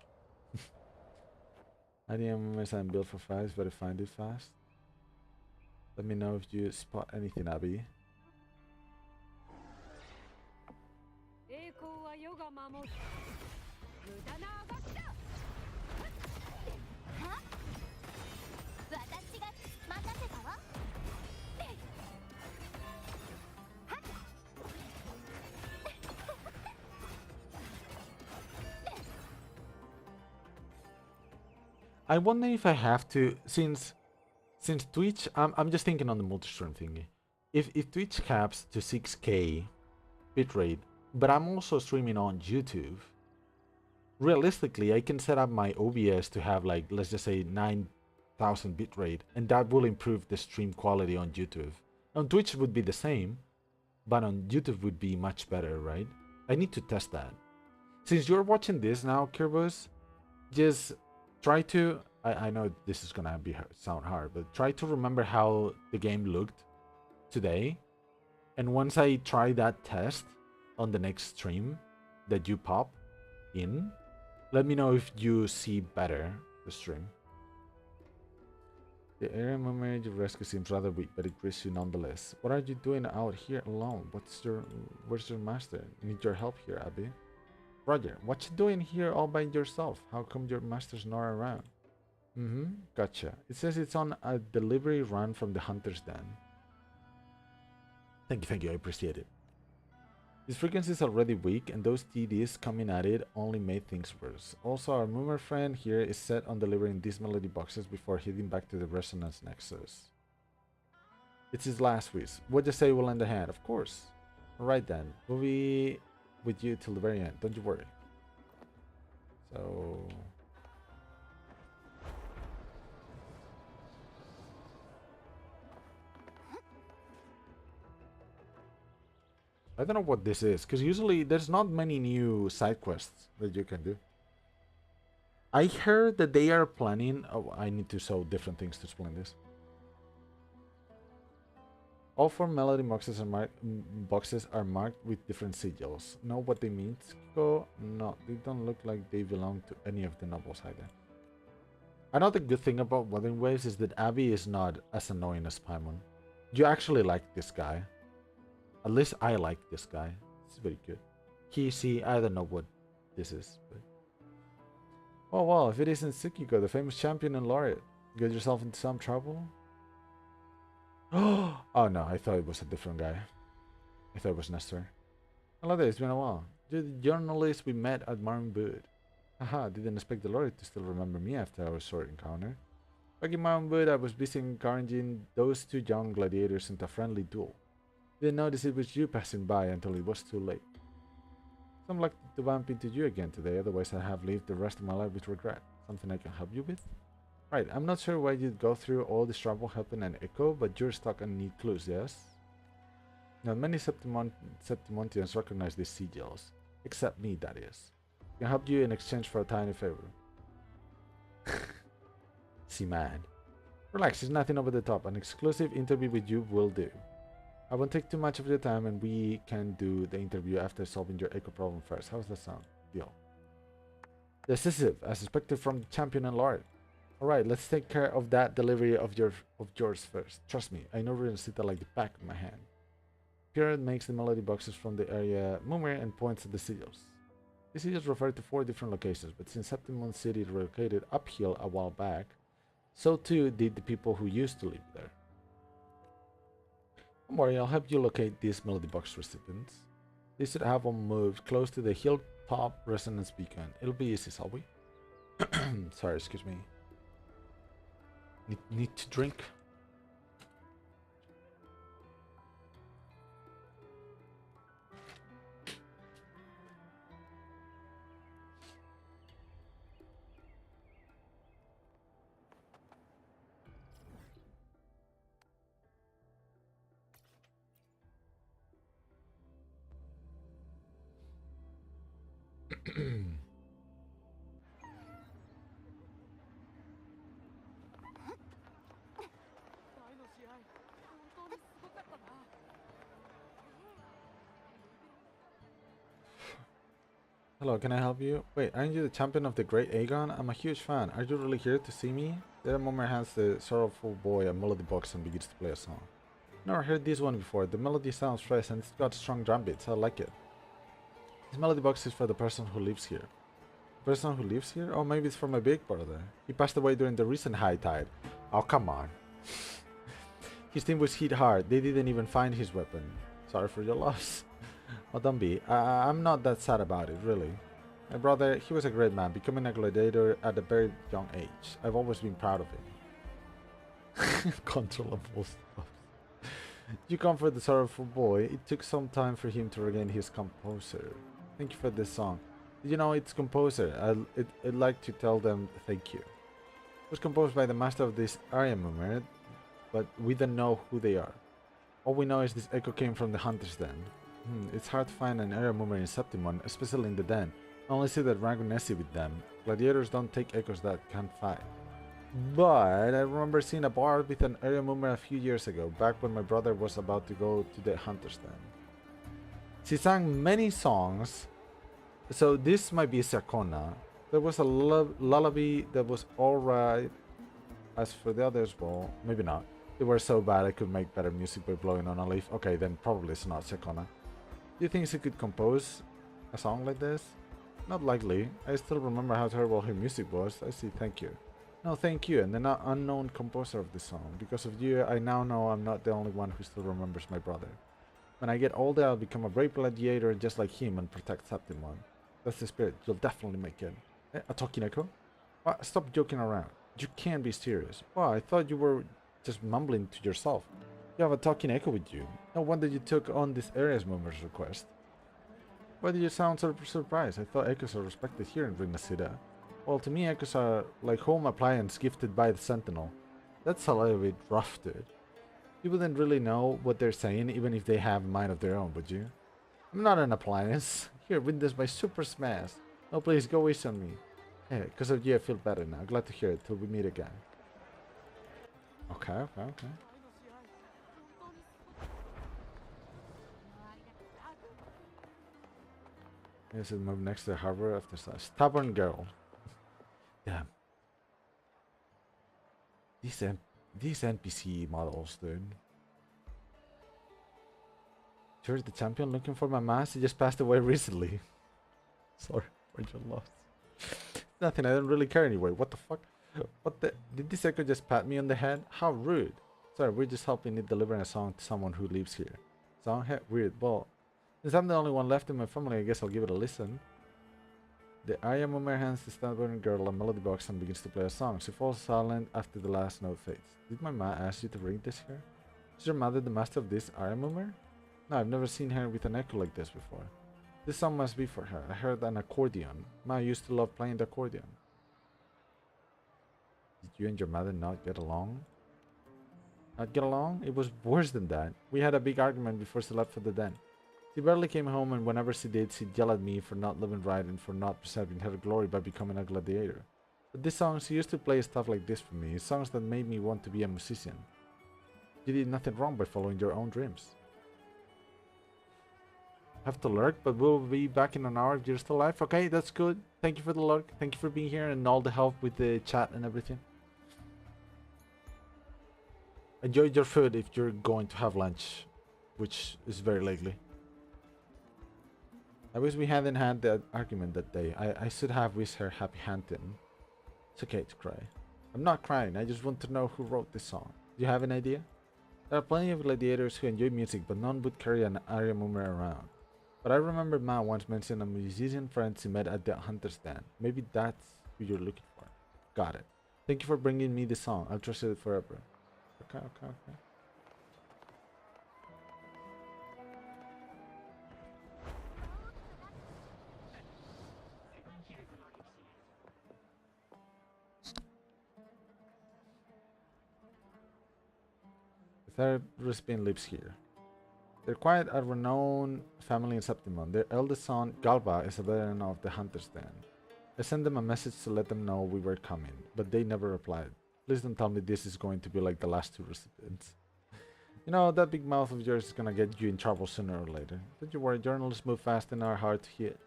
S1: IDM and build for fast, better find it fast. Let me know if you spot anything, Abby. I wonder if I have to, since Twitch, I'm just thinking on the multi-stream thingy. If Twitch caps to 6K bitrate, but I'm also streaming on YouTube, realistically, I can set up my OBS to have like, let's just say 9,000 bitrate, and that will improve the stream quality on YouTube. On Twitch would be the same, but on YouTube would be much better, right? I need to test that. Since you're watching this now, Kirbos, just try to... I know this is gonna sound hard, but try to remember how the game looked today. And once I try that test on the next stream that you pop in, let me know if you see better the stream. The area moment of rescue seems rather weak, but it grieves you nonetheless. What are you doing out here alone? Where's your master? Need your help here, Abby. Roger, what you doing here all by yourself? How come your master's not around? Gotcha. It says it's on a delivery run from the Hunter's Den. Thank you, I appreciate it. His frequency is already weak, and those TDs coming at it only made things worse. Also, our Moomer friend here is set on delivering these melody boxes before heading back to the Resonance Nexus. It's his last wish. What you say will lend a hand? Of course. Alright then, we'll be with you till the very end, don't you worry. So... I don't know what this is, because usually there's not many new side quests that you can do. I heard that they are planning... Oh, I need to show different things to explain this. All 4 melody boxes are marked with different sigils. Know what they mean, Kiko? No, they don't look like they belong to any of the nobles either. I know the good thing about Wuthering Waves is that Abby is not as annoying as Paimon. You actually like this guy. At least I like this guy. It's very good. He, I don't know what this is. But... Oh well, if it isn't Tsukiko, the famous champion and laureate, get yourself into some trouble? Oh no, I thought it was a different guy. I thought it was Nestor. Hello there, it's been a while. You're the journalist we met at Martin Wood. Haha, didn't expect the laureate to still remember me after our short encounter. Back in Martin Wood, I was busy encouraging those 2 young gladiators into a friendly duel. Didn't notice it was you passing by until it was too late. So I'm lucky to bump into you again today, otherwise I have lived the rest of my life with regret. Something I can help you with? Right, I'm not sure why you'd go through all this trouble helping an echo, but you're stuck and need clues, yes? Now, many Septimontians recognize these sigils. Except me, that is. I can help you in exchange for a tiny favor. See, man. Relax, it's nothing over the top. An exclusive interview with you will do. I won't take too much of your time, and we can do the interview after solving your echo problem first. How's that sound? Deal. Decisive, as expected from the champion and lord. Alright, let's take care of that delivery of yours first. Trust me, I know Renesita like the back of my hand. Pierre makes the melody boxes from the area Moomer and points at the sigils. The sigils refer to 4 different locations, but since Septimon City relocated uphill a while back, so too did the people who used to live there. Don't worry, I'll help you locate these melody box recipients. They should have one moved close to the hilltop resonance beacon. It'll be easy, shall we? Sorry, excuse me. Need to drink. Hello, can I help you? Wait, aren't you the champion of the Great Aegon? I'm a huge fan. Are you really here to see me? There, Momer hands the sorrowful boy a melody box and begins to play a song. Never heard this one before. The melody sounds fresh and it's got strong drum beats. I like it. This melody box is for the person who lives here. The person who lives here? Oh, maybe it's for my big brother. He passed away during the recent high tide. Oh, come on. His team was hit hard. They didn't even find his weapon. Sorry for your loss. Oh, don't be. I'm not that sad about it, really. My brother, he was a great man, becoming a gladiator at a very young age. I've always been proud of him. Controllable stuff. You comfort the sorrowful boy. It took some time for him to regain his composure. Thank you for this song. Did you know it's composer? I'd like to tell them thank you. It was composed by the master of this area movement, but we don't know who they are. All we know is this echo came from the Hunter's Den. It's hard to find an area mover in Septimon, especially in the Den. I only see that Rangonesi with them. Gladiators don't take echoes that can't fight. But I remember seeing a bard with an area mover a few years ago, back when my brother was about to go to the Hunter's Den. She sang many songs, so this might be Sakona. There was a lullaby that was alright. As for the others, well, maybe not. They were so bad I could make better music by blowing on a leaf. Okay, then probably it's not Sakona. Do you think she could compose a song like this? Not likely. I still remember how terrible her music was. I see, thank you. No, thank you, and the unknown composer of the song. Because of you, I now know I'm not the only one who still remembers my brother. When I get older, I'll become a brave gladiator just like him and protect Septimon. That's the spirit. You'll definitely make it. A talking echo? Stop joking around. You can't be serious. Well, I thought you were just mumbling to yourself. You have a talking echo with you. No wonder you took on this area's member's request. Why do you sound so surprised? I thought echoes are respected here in Rinasida. Well, to me, echoes are like home appliance gifted by the Sentinel. That's a little bit rough, dude. You wouldn't really know what they're saying even if they have a mind of their own, would you? I'm not an appliance. Here, witness my super smash. No, please, go easy on me. Hey, because of you, I feel better now. Glad to hear it. Till we meet again. Okay. Yes, it move next to the harbor after such. Stubborn girl. Damn. These NPC models, dude. You're the champion looking for my mask? He just passed away recently. Sorry for your loss. Nothing, I don't really care anyway. What the fuck? What the? Did this echo just pat me on the head? How rude. Sorry, we're just helping it delivering a song to someone who lives here. Song? Hey, weird. Well, since I'm the only one left in my family, I guess I'll give it a listen. The Arya Mummer hands the stubborn girl a melody box and begins to play a song. She falls silent after the last note fades. Did my ma ask you to bring this here? Is your mother the master of this Arya Mummer? No, I've never seen her with an echo like this before. This song must be for her. I heard an accordion. Ma used to love playing the accordion. Did you and your mother not get along? Not get along? It was worse than that. We had a big argument before she left for the den. She barely came home, and whenever she did, she'd yell at me for not living right and for not preserving her glory by becoming a gladiator. But this song, she used to play stuff like this for me, songs that made me want to be a musician. You did nothing wrong by following your own dreams. Have to lurk, but we'll be back in an hour if you're still alive. Okay, that's good. Thank you for the lurk. Thank you for being here and all the help with the chat and everything. Enjoy your food if you're going to have lunch, which is very likely. I wish we hadn't had that argument that day. I should have wished her happy hunting. It's okay to cry. I'm not crying. I just want to know who wrote this song. Do you have an idea? There are plenty of gladiators who enjoy music, but none would carry an Arya Mummer around. But I remember Ma once mentioned a musician friend she met at the hunter's den. Maybe that's who you're looking for. Got it. Thank you for bringing me the song. I'll treasure it forever. Okay. The Third lives here. They're quite a renowned family in Septimon. Their eldest son, Galba, is a veteran of the Hunter's Den. I sent them a message to let them know we were coming, but they never replied. Please don't tell me this is going to be like the last two recipients. You know, that big mouth of yours is gonna get you in trouble sooner or later. Don't you worry, journalists move fast and are hard to hit.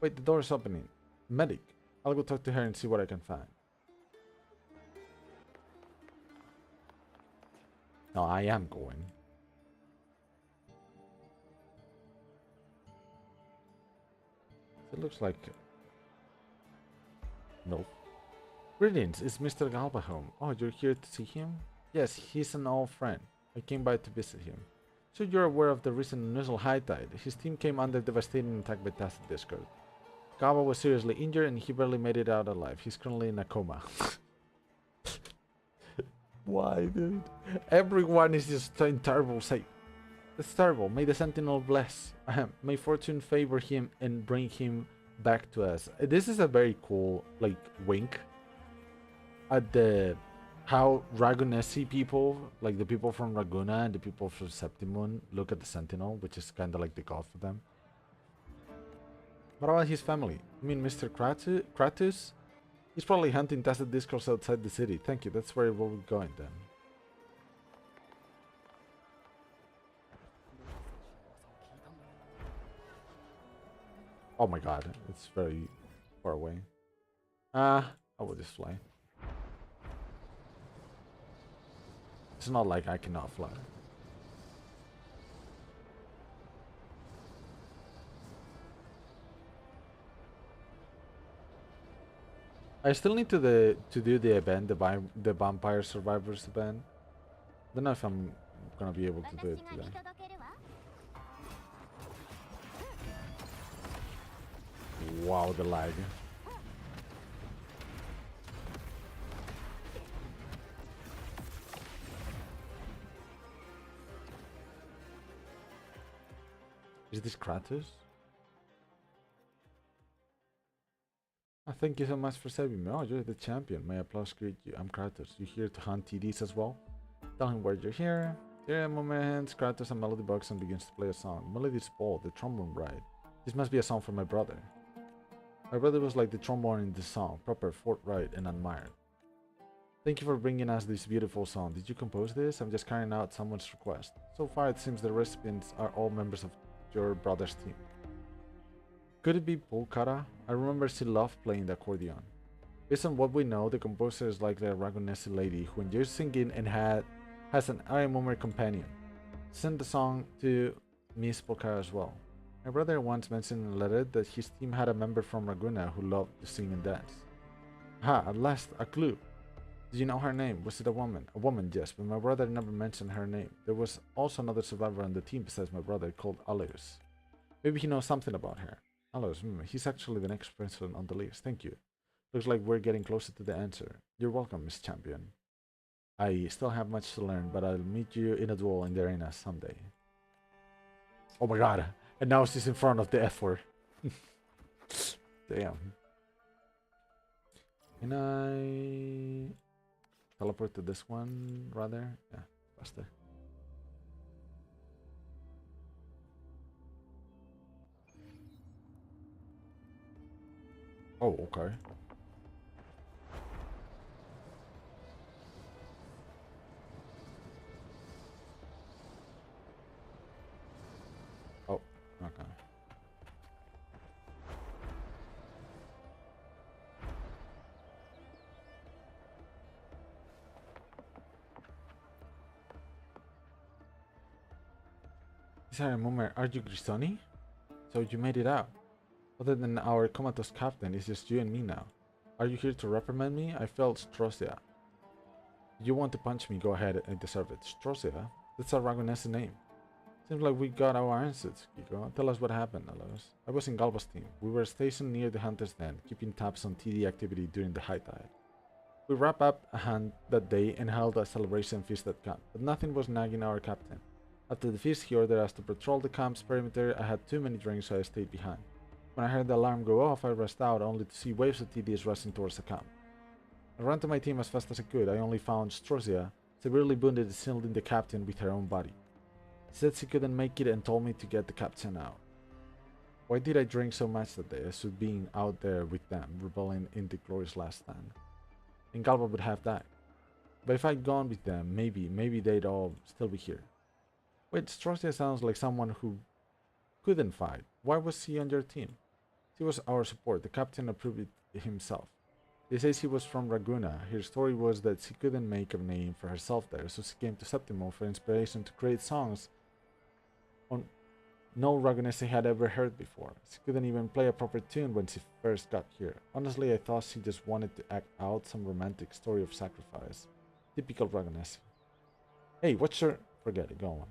S1: Wait, the door is opening. Medic. I'll go talk to her and see what I can find. No, I am going. It looks like... No. Greetings, is Mr. Galba home? Oh, you're here to see him? Yes, he's an old friend. I came by to visit him. So you're aware of the recent unusual high tide. His team came under devastating attack by Tacit Discord. Galba was seriously injured and he barely made it out alive. He's currently in a coma. Why, dude? Everyone is just in terrible shape. That's terrible. May the Sentinel bless. May fortune favor him and bring him back to us. This is a very cool, like, wink at the how Ragunesi people, like the people from Raguna and the people from Septimon, look at the Sentinel, which is kind of like the god for them. What about his family? I mean, Mr. Kratos? He's probably hunting Tacit Discourse outside the city. Thank you, that's where we'll be going then. Oh my god, it's very far away. I will just fly. It's not like I cannot fly. I still need to do the event, the Vampire Survivors event. Don't know if I'm gonna be able to do it today. Wow, the lag. Is this Kratos? Thank you so much for saving me. Oh, you're the champion. May applause greet you. I'm Kratos. You here to hunt TDs as well? Tell him why you're here. Here, in my hands, Kratos a melody box and begins to play a song. Melody is bold, the trombone right. This must be a song for my brother. My brother was like the trombone in this song, proper, forthright, and admired. Thank you for bringing us this beautiful song. Did you compose this? I'm just carrying out someone's request. So far, it seems the recipients are all members of your brother's team. Could it be Pulkara? I remember she loved playing the accordion. Based on what we know, the composer is likely a Ragonesi lady who enjoys singing and has an Ariamumer companion. Send the song to Miss Pulkara as well. My brother once mentioned in a letter that his team had a member from Raguna who loved to sing and dance. Ha, at last, a clue. Did you know her name? Was it a woman? A woman, yes, but my brother never mentioned her name. There was also another survivor on the team besides my brother called Aleus. Maybe he knows something about her. Aleus, he's actually the next person on the list. Thank you. Looks like we're getting closer to the answer. You're welcome, Miss Champion. I still have much to learn, but I'll meet you in a duel in the arena someday. Oh my god. And now she's in front of the F4. Damn. Can I teleport to this one rather? Yeah, faster. Oh, okay. Oh, okay. Sorry, Mumer, are you Grisoni? So you made it out. Other than our comatose captain, it's just you and me now. Are you here to reprimand me? I felt Strosia. You want to punch me? Go ahead, I deserve it. Strosia? That's a Ragonese name. Seems like we got our answers, Kiko. Tell us what happened, Alos. I was in Galba's team. We were stationed near the Hunter's Den, keeping tabs on TD activity during the high tide. We wrapped up a hunt that day and held a celebration feast at camp, but nothing was nagging our captain. After the feast, he ordered us to patrol the camp's perimeter. I had too many drinks, so I stayed behind. When I heard the alarm go off, I rushed out, only to see waves of TDs rushing towards the camp. I ran to my team as fast as I could. I only found Strosia, severely wounded and shielding the captain with her own body. She said she couldn't make it and told me to get the captain out. Why did I drink so much that day? I should being out there with them, rebelling in the glorious last stand. And Galba would have died. But if I'd gone with them, maybe they'd all still be here. Wait, Strosia sounds like someone who couldn't fight. Why was she on your team? She was our support. The captain approved it himself. They say she was from Raguna. Her story was that she couldn't make a name for herself there, so she came to Septimo for inspiration to create songs on no Ragonese had ever heard before. She couldn't even play a proper tune when she first got here. Honestly, I thought she just wanted to act out some romantic story of sacrifice. Typical Ragonese. Hey, what's your... Forget it, go on.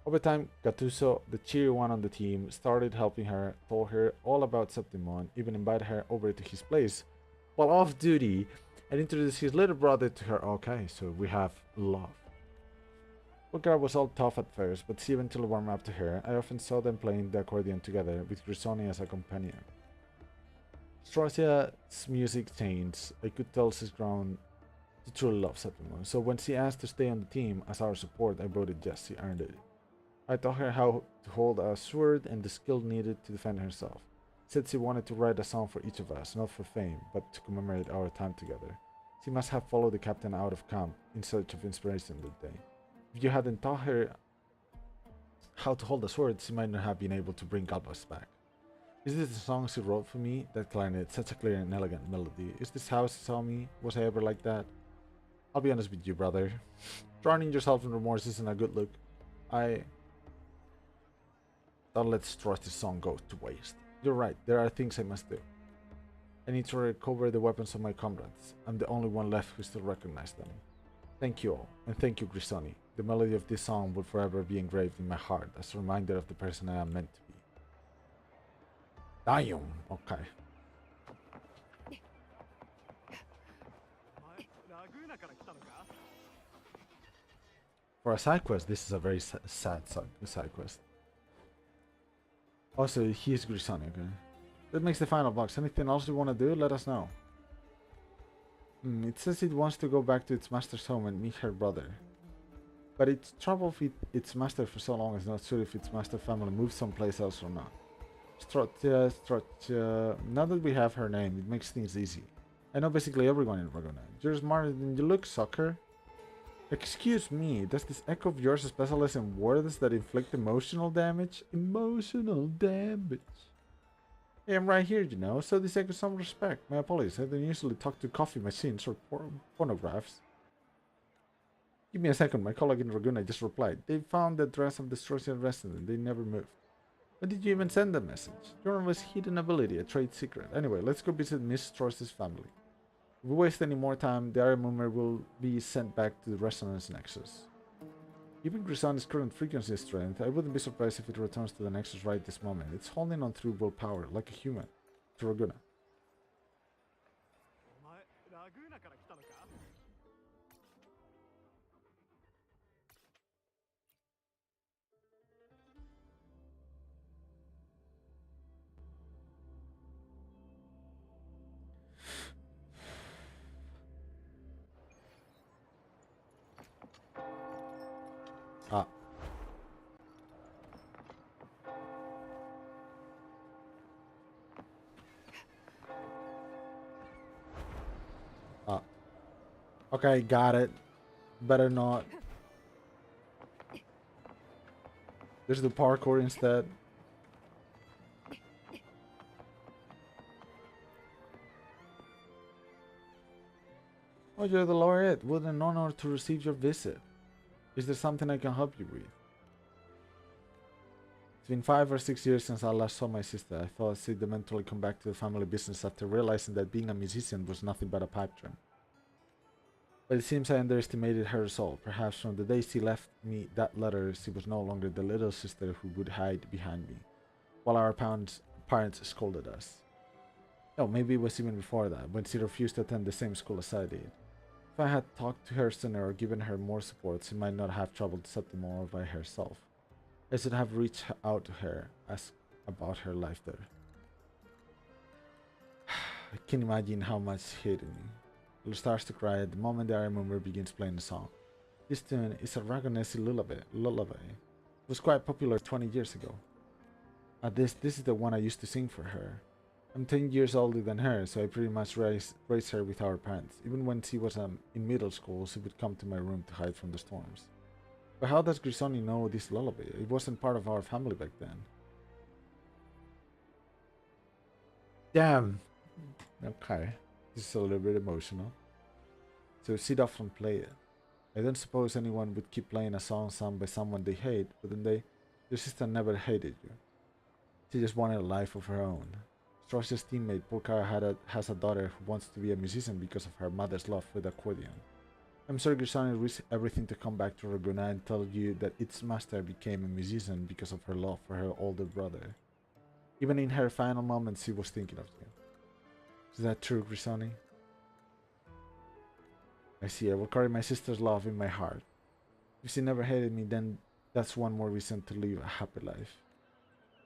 S1: Over time, Gattuso, the cheery one on the team, started helping her, told her all about Septimo, and even invited her over to his place while off duty and introduced his little brother to her. Okay, so we have love. Pulkara was all tough at first, but she eventually warmed up to her. I often saw them playing the accordion together, with Grisoni as a companion. Strasia's music changed. I could tell she's grown to truly love Septimo, so when she asked to stay on the team as our support, I voted yes, she earned it. I taught her how to hold a sword and the skill needed to defend herself. Said she wanted to write a song for each of us, not for fame, but to commemorate our time together. She must have followed the captain out of camp in search of inspiration that day. If you hadn't taught her how to hold a sword, she might not have been able to bring Galbas back. Is this the song she wrote for me? That clarinet, such a clear and elegant melody. Is this how she saw me? Was I ever like that? I'll be honest with you, brother. Drowning yourself in remorse isn't a good look. Don't let's trust this song go to waste. You're right, there are things I must do. I need to recover the weapons of my comrades. I'm the only one left who still recognizes them. Thank you all, and thank you, Grisoni. The melody of this song will forever be engraved in my heart as a reminder of the person I am meant to be. Damn. Okay. For a side quest, this is a very sad side quest. Also, he is Grisani, okay? That makes the final box. Anything else you want to do? Let us know. It says it wants to go back to its master's home and meet her brother. But its trouble with its master for so long is not sure if its master family moves someplace else or not. Now that we have her name, it makes things easy. I know basically everyone in Raguna. You're smarter than you look, sucker. Excuse me, does this echo of yours specialize in words that inflict emotional damage? Emotional damage. Hey, I'm right here, you know, so this echo some respect. My apologies, I don't usually talk to coffee machines or pornographs. Give me a second, my colleague in Raguna just replied. They found the address of the Strosian resident, they never moved. When did you even send the message? Journalist's hidden ability, a trade secret. Anyway, let's go visit Miss Strauss's family. If we waste any more time, the Iron Mummer will be sent back to the Resonance Nexus. Given Grisani's current frequency strength, I wouldn't be surprised if it returns to the Nexus right this moment. It's holding on through willpower, like a human. To Raguna. Ah. Ah. Okay, got it. Better not. There's the parkour instead. Oh, you're the laureate. What an honor to receive your visit. Is there something I can help you with? It's been 5 or 6 years since I last saw my sister. I thought she'd eventually come back to the family business after realizing that being a musician was nothing but a pipe dream. But it seems I underestimated her resolve. Perhaps from the day she left me that letter, she was no longer the little sister who would hide behind me, while our parents scolded us. Oh, maybe it was even before that, when she refused to attend the same school as I did. If I had talked to her sooner or given her more support, she might not have troubled something more by herself. I should have reached out to her, asked about her life there. I can imagine how much she hated me. She starts to cry at the moment the Iron Mummer begins playing the song. This tune is a Ragonesi lullaby. It was quite popular 20 years ago. This is the one I used to sing for her. I'm 10 years older than her, so I pretty much raised her with our parents. Even when she was in middle school, she would come to my room to hide from the storms. But how does Grisoni know this lullaby? It wasn't part of our family back then. Damn. Okay. This is a little bit emotional. So sit off and play it. I don't suppose anyone would keep playing a song sung by someone they hate, wouldn't they? Your sister never hated you. She just wanted a life of her own. Strauss's teammate Polkara has a daughter who wants to be a musician because of her mother's love for the accordion. I'm sure Grisani risks everything to come back to Raguna and tell you that its master became a musician because of her love for her older brother. Even in her final moments, she was thinking of you. Is that true, Grisani? I see. I will carry my sister's love in my heart. If she never hated me, then that's one more reason to live a happy life.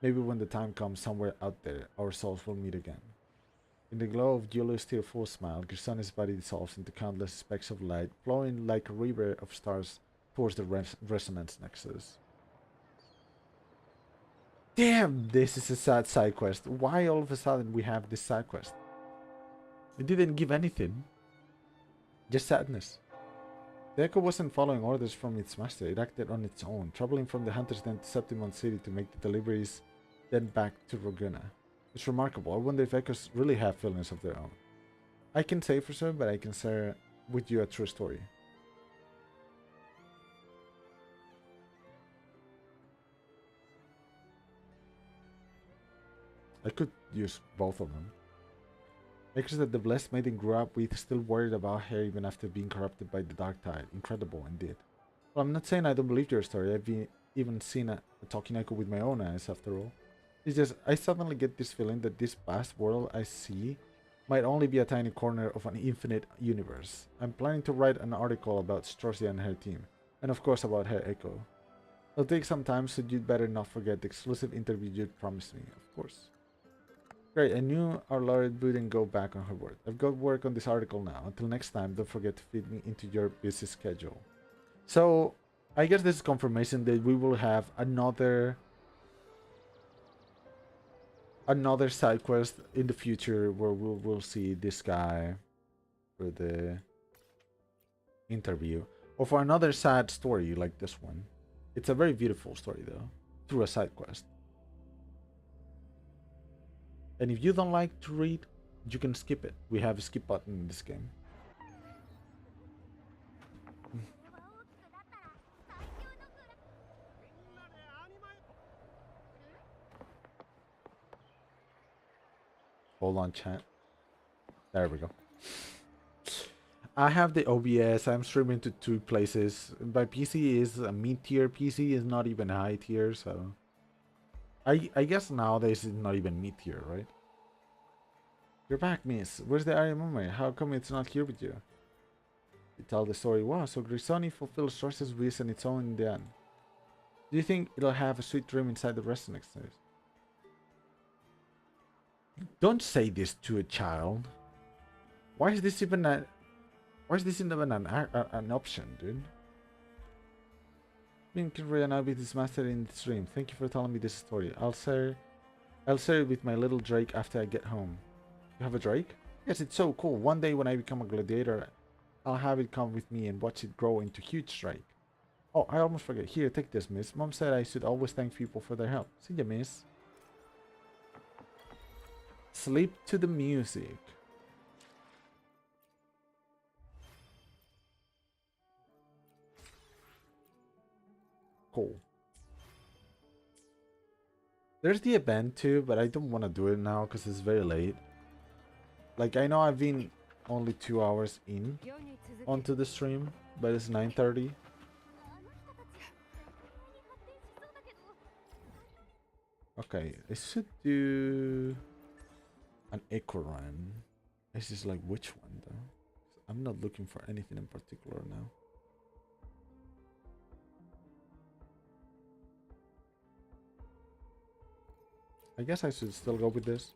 S1: Maybe when the time comes somewhere out there, our souls will meet again. In the glow of Julia's tearful smile, Grisani's body dissolves into countless specks of light, flowing like a river of stars towards the resonance nexus. Damn, this is a sad side quest. Why all of a sudden we have this side quest? It didn't give anything. Just sadness. The Echo wasn't following orders from its master, it acted on its own, traveling from the Hunter's Den to Septimon City to make the deliveries, then back to Roguna. It's remarkable. I wonder if Echoes really have feelings of their own. I can say for sure, but I can share with you a true story. I could use both of them. Makers that the blessed maiden grew up with still worried about her even after being corrupted by the dark tide. Incredible indeed. Well, I'm not saying I don't believe your story. I've even seen a talking echo with my own eyes after all. It's just, I suddenly get this feeling that this past world I see might only be a tiny corner of an infinite universe. I'm planning to write an article about Storcia and her team, and of course about her Echo. It'll take some time, so you'd better not forget the exclusive interview you'd promised me, of course. Great, I knew our Lord wouldn't go back on her word. I've got work on this article now. Until next time, don't forget to feed me into your busy schedule. So, I guess this is confirmation that we will have another side quest in the future where we'll see this guy for the interview, or for another sad story like this one. It's a very beautiful story though, through a side quest. And if you don't like to read, you can skip it. We have a skip button in this game. Hold on, chat. There we go. I have the OBS. I'm streaming to 2 places. My PC is a mid-tier PC. Is not even high tier, so I guess nowadays it's not even mid-tier, right? You're back, miss. Where's the Ariamame? How come it's not here with you? You tell the story. Wow, so Grisoni fulfills Sorcerer's wish on its own in the end. Do you think it'll have a sweet dream inside the rest next time? Don't say this to a child. Why is this even an option, dude? Being Rianabi is mastered in the stream. Thank you for telling me this story. I'll share it with my little Drake after I get home. You have a Drake? Yes, it's so cool. One day when I become a gladiator, I'll have it come with me and watch it grow into huge Drake. Oh, I almost forgot. Here, take this, miss. Mom said I should always thank people for their help. See ya, miss. Sleep to the music. Cool. There's the event too, but I don't want to do it now because it's very late. Like, I know I've been only 2 hours in onto the stream, but it's 9:30. Okay, I should do an echo run. This is like which one though? I'm not looking for anything in particular now. I guess I should still go with this.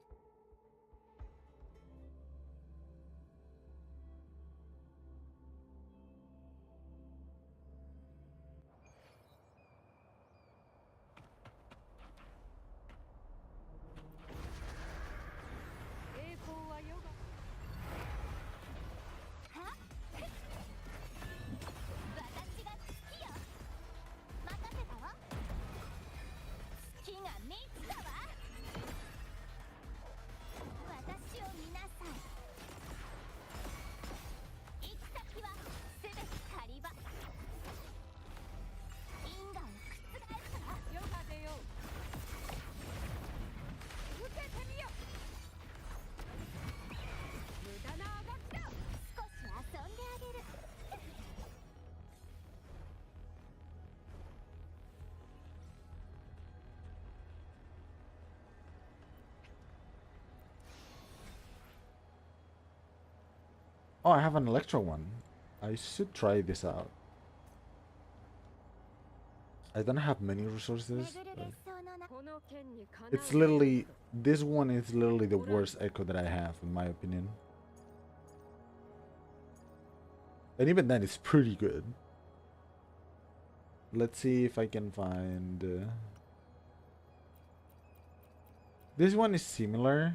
S1: Oh, I have an Electro one. I should try this out. I don't have many resources. It's literally, this one is literally the worst echo that I have, in my opinion. And even then, it's pretty good. Let's see if I can find... This one is similar.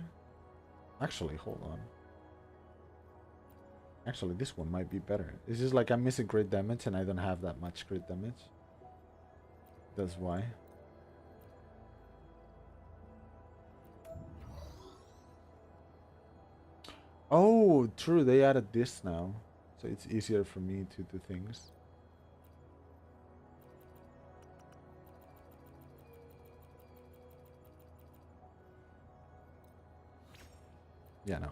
S1: Actually, hold on. Actually, this one might be better. It's just like I'm missing crit damage and I don't have that much crit damage. That's why. Oh, true. They added this now. So it's easier for me to do things. Yeah, no.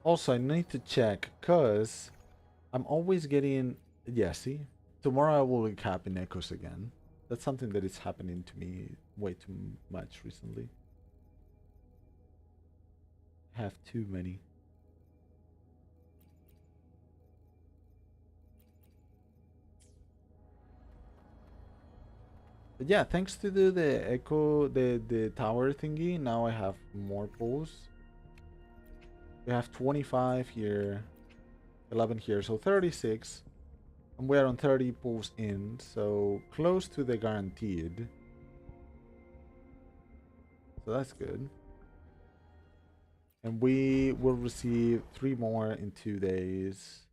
S1: Also, I need to check because I'm always getting... Yeah, see? Tomorrow I will be capping echoes again. That's something that is happening to me way too much recently. Have too many. But yeah, thanks to the echo, the tower thingy, now I have more pulls. We have 25 here, 11 here, so 36. And we're on 30 pulls in, so close to the guaranteed. So that's good. And we will receive 3 more in 2 days.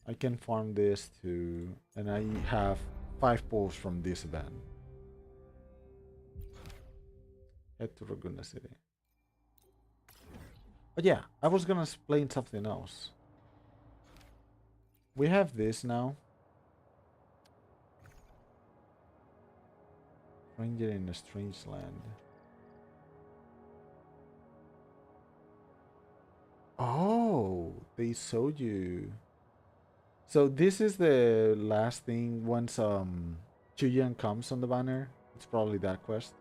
S1: I can farm this too, and I have 5 pulls from this event. Head to Laguna City. But yeah, I was gonna explain something else. We have this now. Stranger in a strange land. Oh, they showed you. So this is the last thing once Chuyan comes on the banner. It's probably that quest.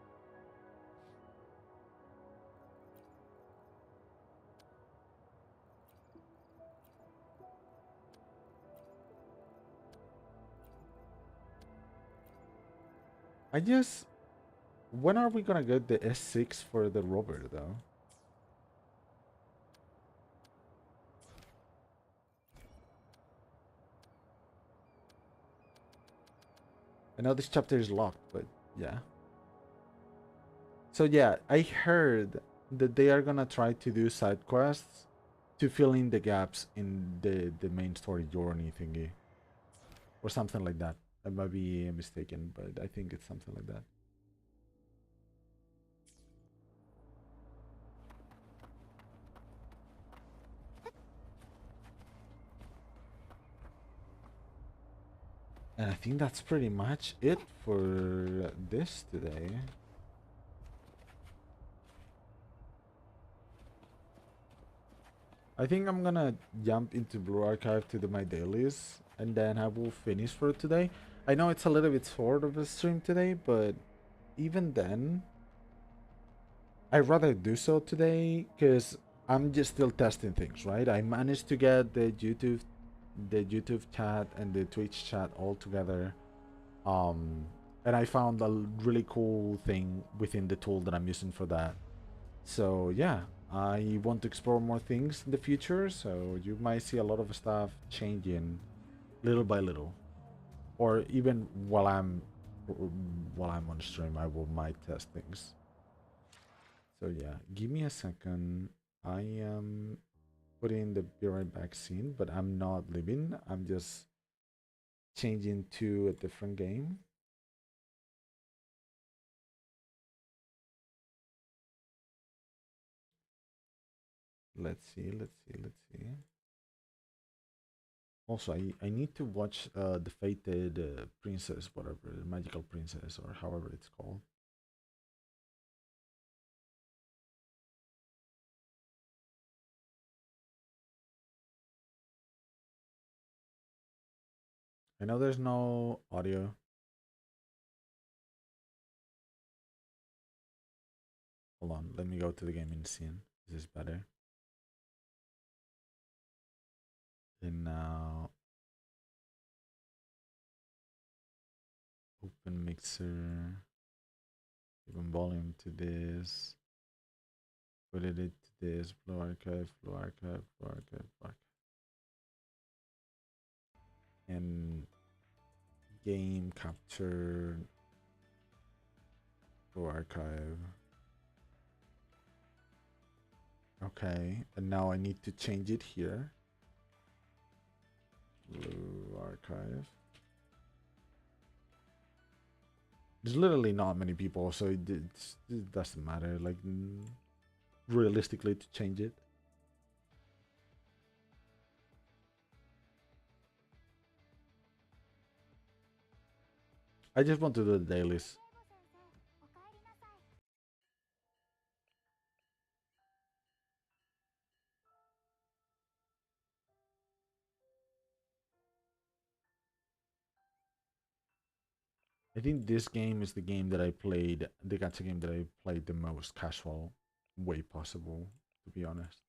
S1: I just when are we gonna get the S6 for the rover though? I know this chapter is locked, but yeah. So yeah, I heard that they are gonna try to do side quests to fill in the gaps in the main story journey thingy, or something like that. I might be mistaken, but I think it's something like that. And I think that's pretty much it for this today. I think I'm gonna jump into Blue Archive to do my dailies, and then I will finish for today. I know it's a little bit short of a stream today, but even then, I'd rather do so today because I'm just still testing things, right? I managed to get the YouTube chat and the Twitch chat all together. And I found a really cool thing within the tool that I'm using for that. So yeah, I want to explore more things in the future. So you might see a lot of stuff changing little by little, or even while I'm on stream, I will might test things. So yeah, give me a second. I am putting the be right back scene, but I'm not leaving. I'm just changing to a different game. Let's see, let's see, let's see. Also, I need to watch the Fated Princess, whatever, Magical Princess, or however it's called. I know there's no audio. Hold on, let me go to the gaming scene. This is better. And now, open mixer, even volume to this, put it to this, Blue Archive, Blue Archive, Blue Archive, Blue Archive. And game capture, Blue Archive. Okay, and now I need to change it here. Blue Archive. There's literally not many people, so it doesn't matter, like, realistically, to change it. I just want to do the dailies. I think this game is the game that I played, the gacha game that I played the most casual way possible, to be honest.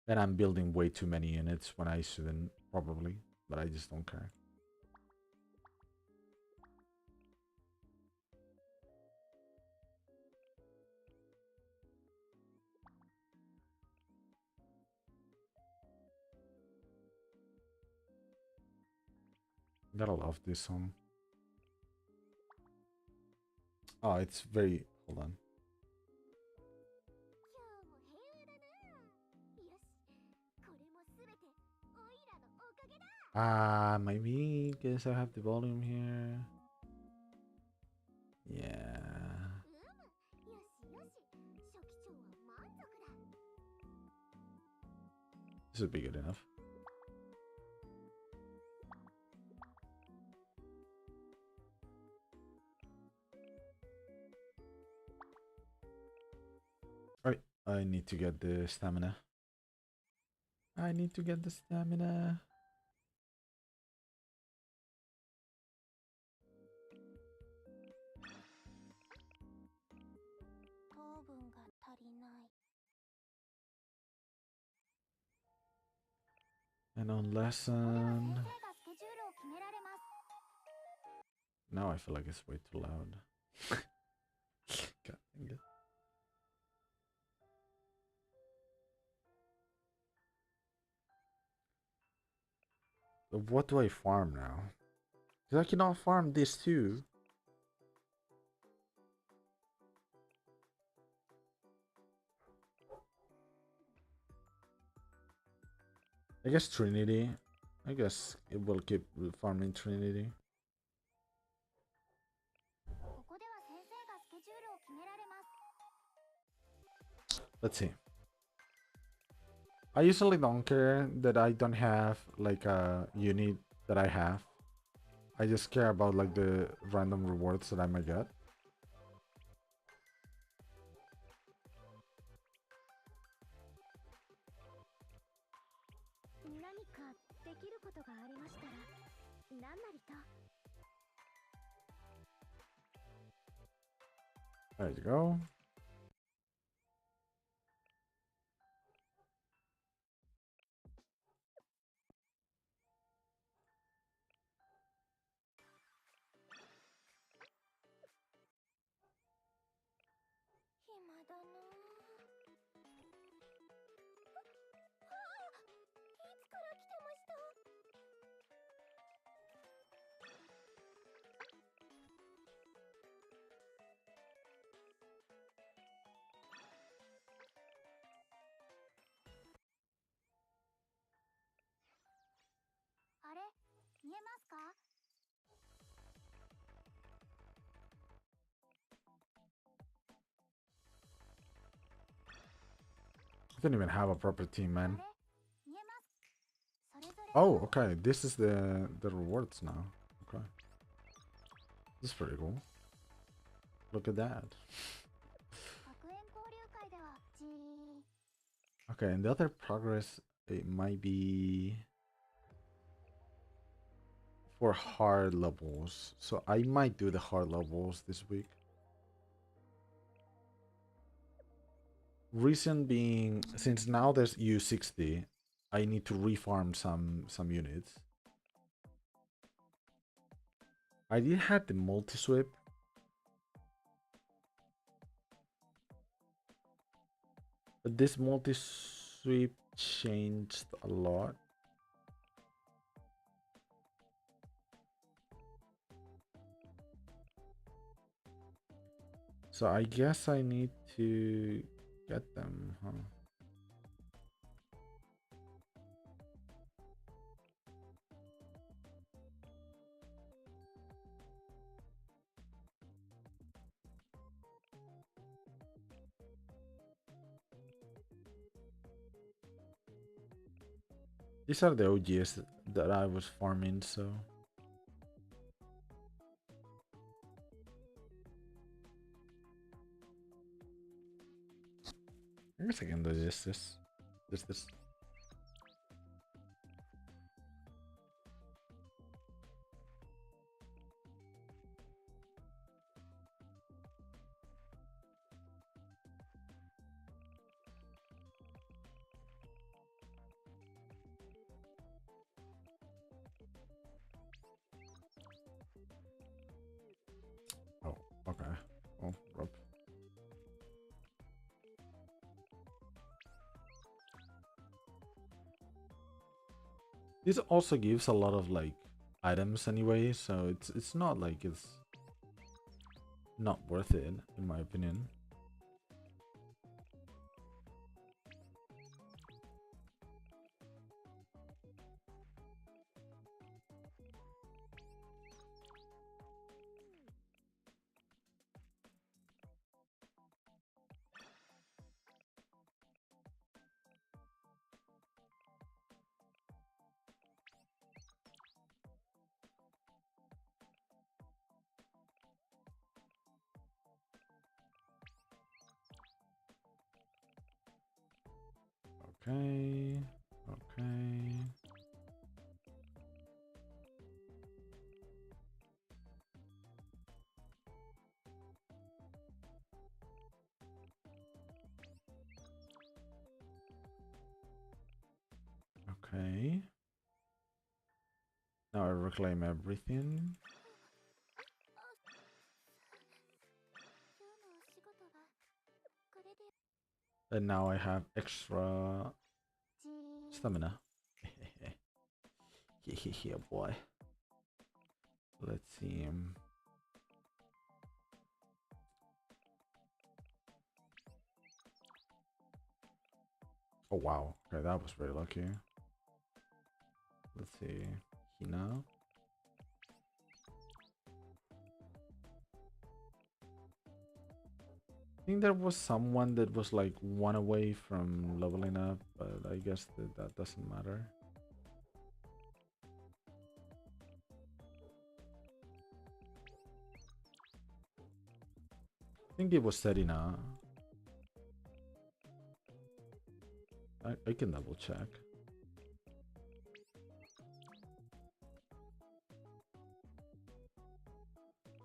S1: And I'm building way too many units when I shouldn't, probably, but I just don't care. Gotta love this song. Oh, it's very. Hold on. Maybe guess I have the volume here. Yeah. This would be good enough. Alright, I need to get the stamina. I need to get the stamina. And on lesson. Now I feel like it's way too loud. God dang it. So what do I farm now? Because I cannot farm this too. I guess Trinity. I guess it will keep farming Trinity. Let's see. I usually don't care that I don't have like a unit that I have. I just care about like the random rewards that I might get. There you go. I don't even have a proper team, man. Oh, okay. This is the rewards now. Okay. This is pretty cool. Look at that. Okay, and the other progress, it might be for hard levels. So I might do the hard levels this week. Reason being, since now there's U60, I need to refarm some units. I did have the multi-sweep. But this multi-sweep changed a lot. So I guess I need to get them, huh? These are the OGs that I was farming, so... I guess I can do this. This. This also gives a lot of like items anyway, so it's not like it's not worth it in my opinion. Okay. Okay. Okay. Now I reclaim everything.
S2: 今日のお仕事はこれで
S1: And now I have extra
S2: じーん
S1: stamina. Yeah, boy. Let's see. Oh wow. Okay, that was very lucky. Let's see. Hina. I think there was someone that was like one away from leveling up, but I guess that doesn't matter. I think it was Serena. I can double check.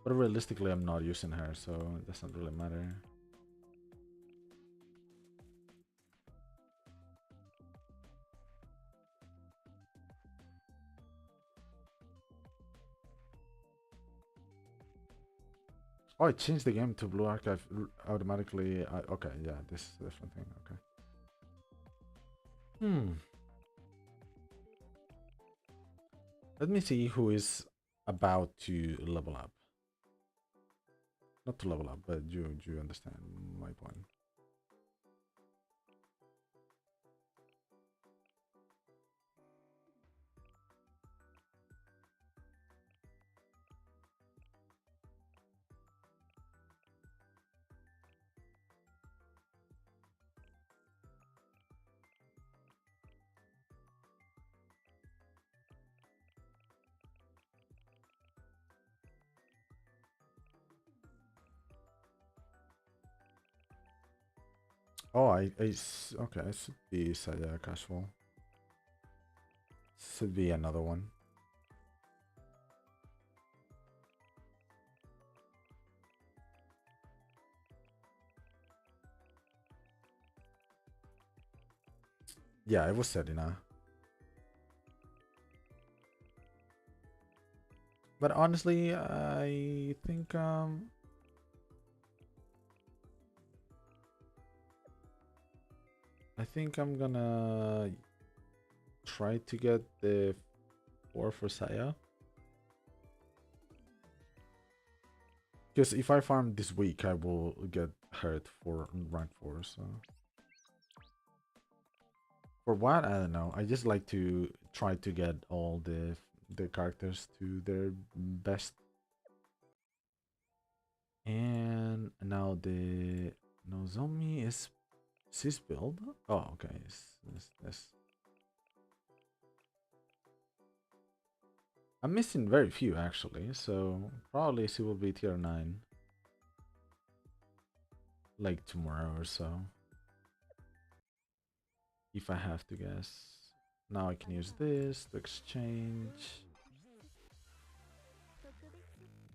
S1: But realistically, I'm not using her, so it doesn't really matter. Oh, I changed the game to Blue Archive automatically. Okay, yeah, this is a different thing. Okay. Let me see who is about to level up. Not to level up, but you understand my point. Oh, okay, it should be Saya casual. Should be another one. Yeah, it was Serena. But honestly, I think I'm gonna try to get the 4 for Saya. Because if I farm this week, I will get hurt for rank 4, so... For what? I don't know. I just like to try to get all the characters to their best. And now the Nozomi is cis build. Oh, okay. Yes. I'm missing very few actually, so probably she will be tier 9 like tomorrow or so. If I have to guess. Now I can use this to exchange.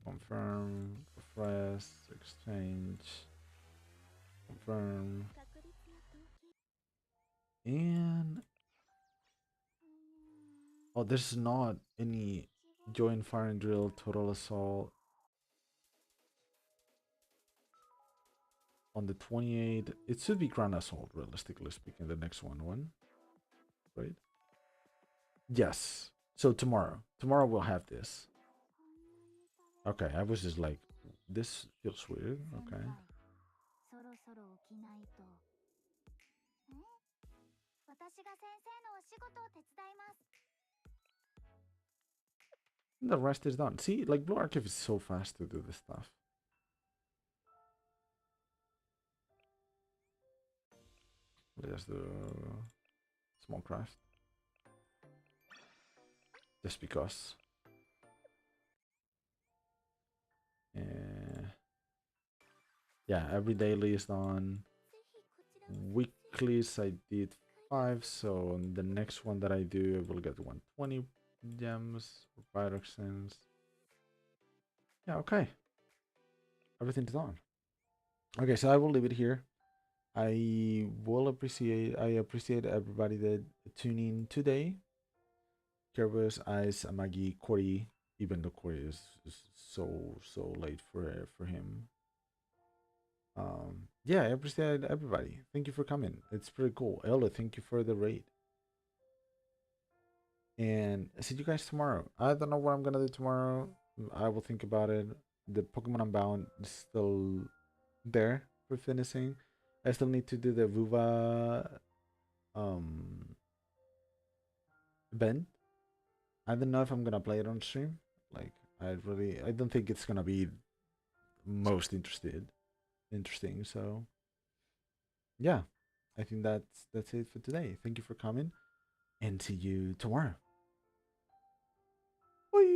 S1: Confirm, refresh, exchange, confirm. And oh, there's not any join fire and drill, total assault on the 28th. It should be grand assault, realistically speaking, the next one, right? Yes. So tomorrow we'll have this. Okay, I was just like, this feels weird. Okay.
S2: そろそろ起きないと。え、私が先生のお仕事を手伝います。
S1: The rest is done. See, like Blue Archive is so fast to do this stuff. Let's do small craft. Just because. Uh, yeah, every daily is done. Weeklies I did 5, so the next one that I do I will get 120 gems or pyroxens. Yeah, okay. Everything's done. Okay, so I will leave it here. I appreciate everybody that tuned in today. Kerberos, Ice, Amagi, Corey, even though Corey is so late for him. Yeah, I appreciate everybody. Thank you for coming. It's pretty cool. Ella, thank you for the raid. And see you guys tomorrow. I don't know what I'm gonna do tomorrow. I will think about it. The Pokemon Unbound is still there for finishing. I still need to do the Vuva um event. I don't know if I'm gonna play it on stream. Like I don't think it's gonna be most interesting. So yeah, I think that's it for today. Thank you for coming and see you tomorrow. Bye.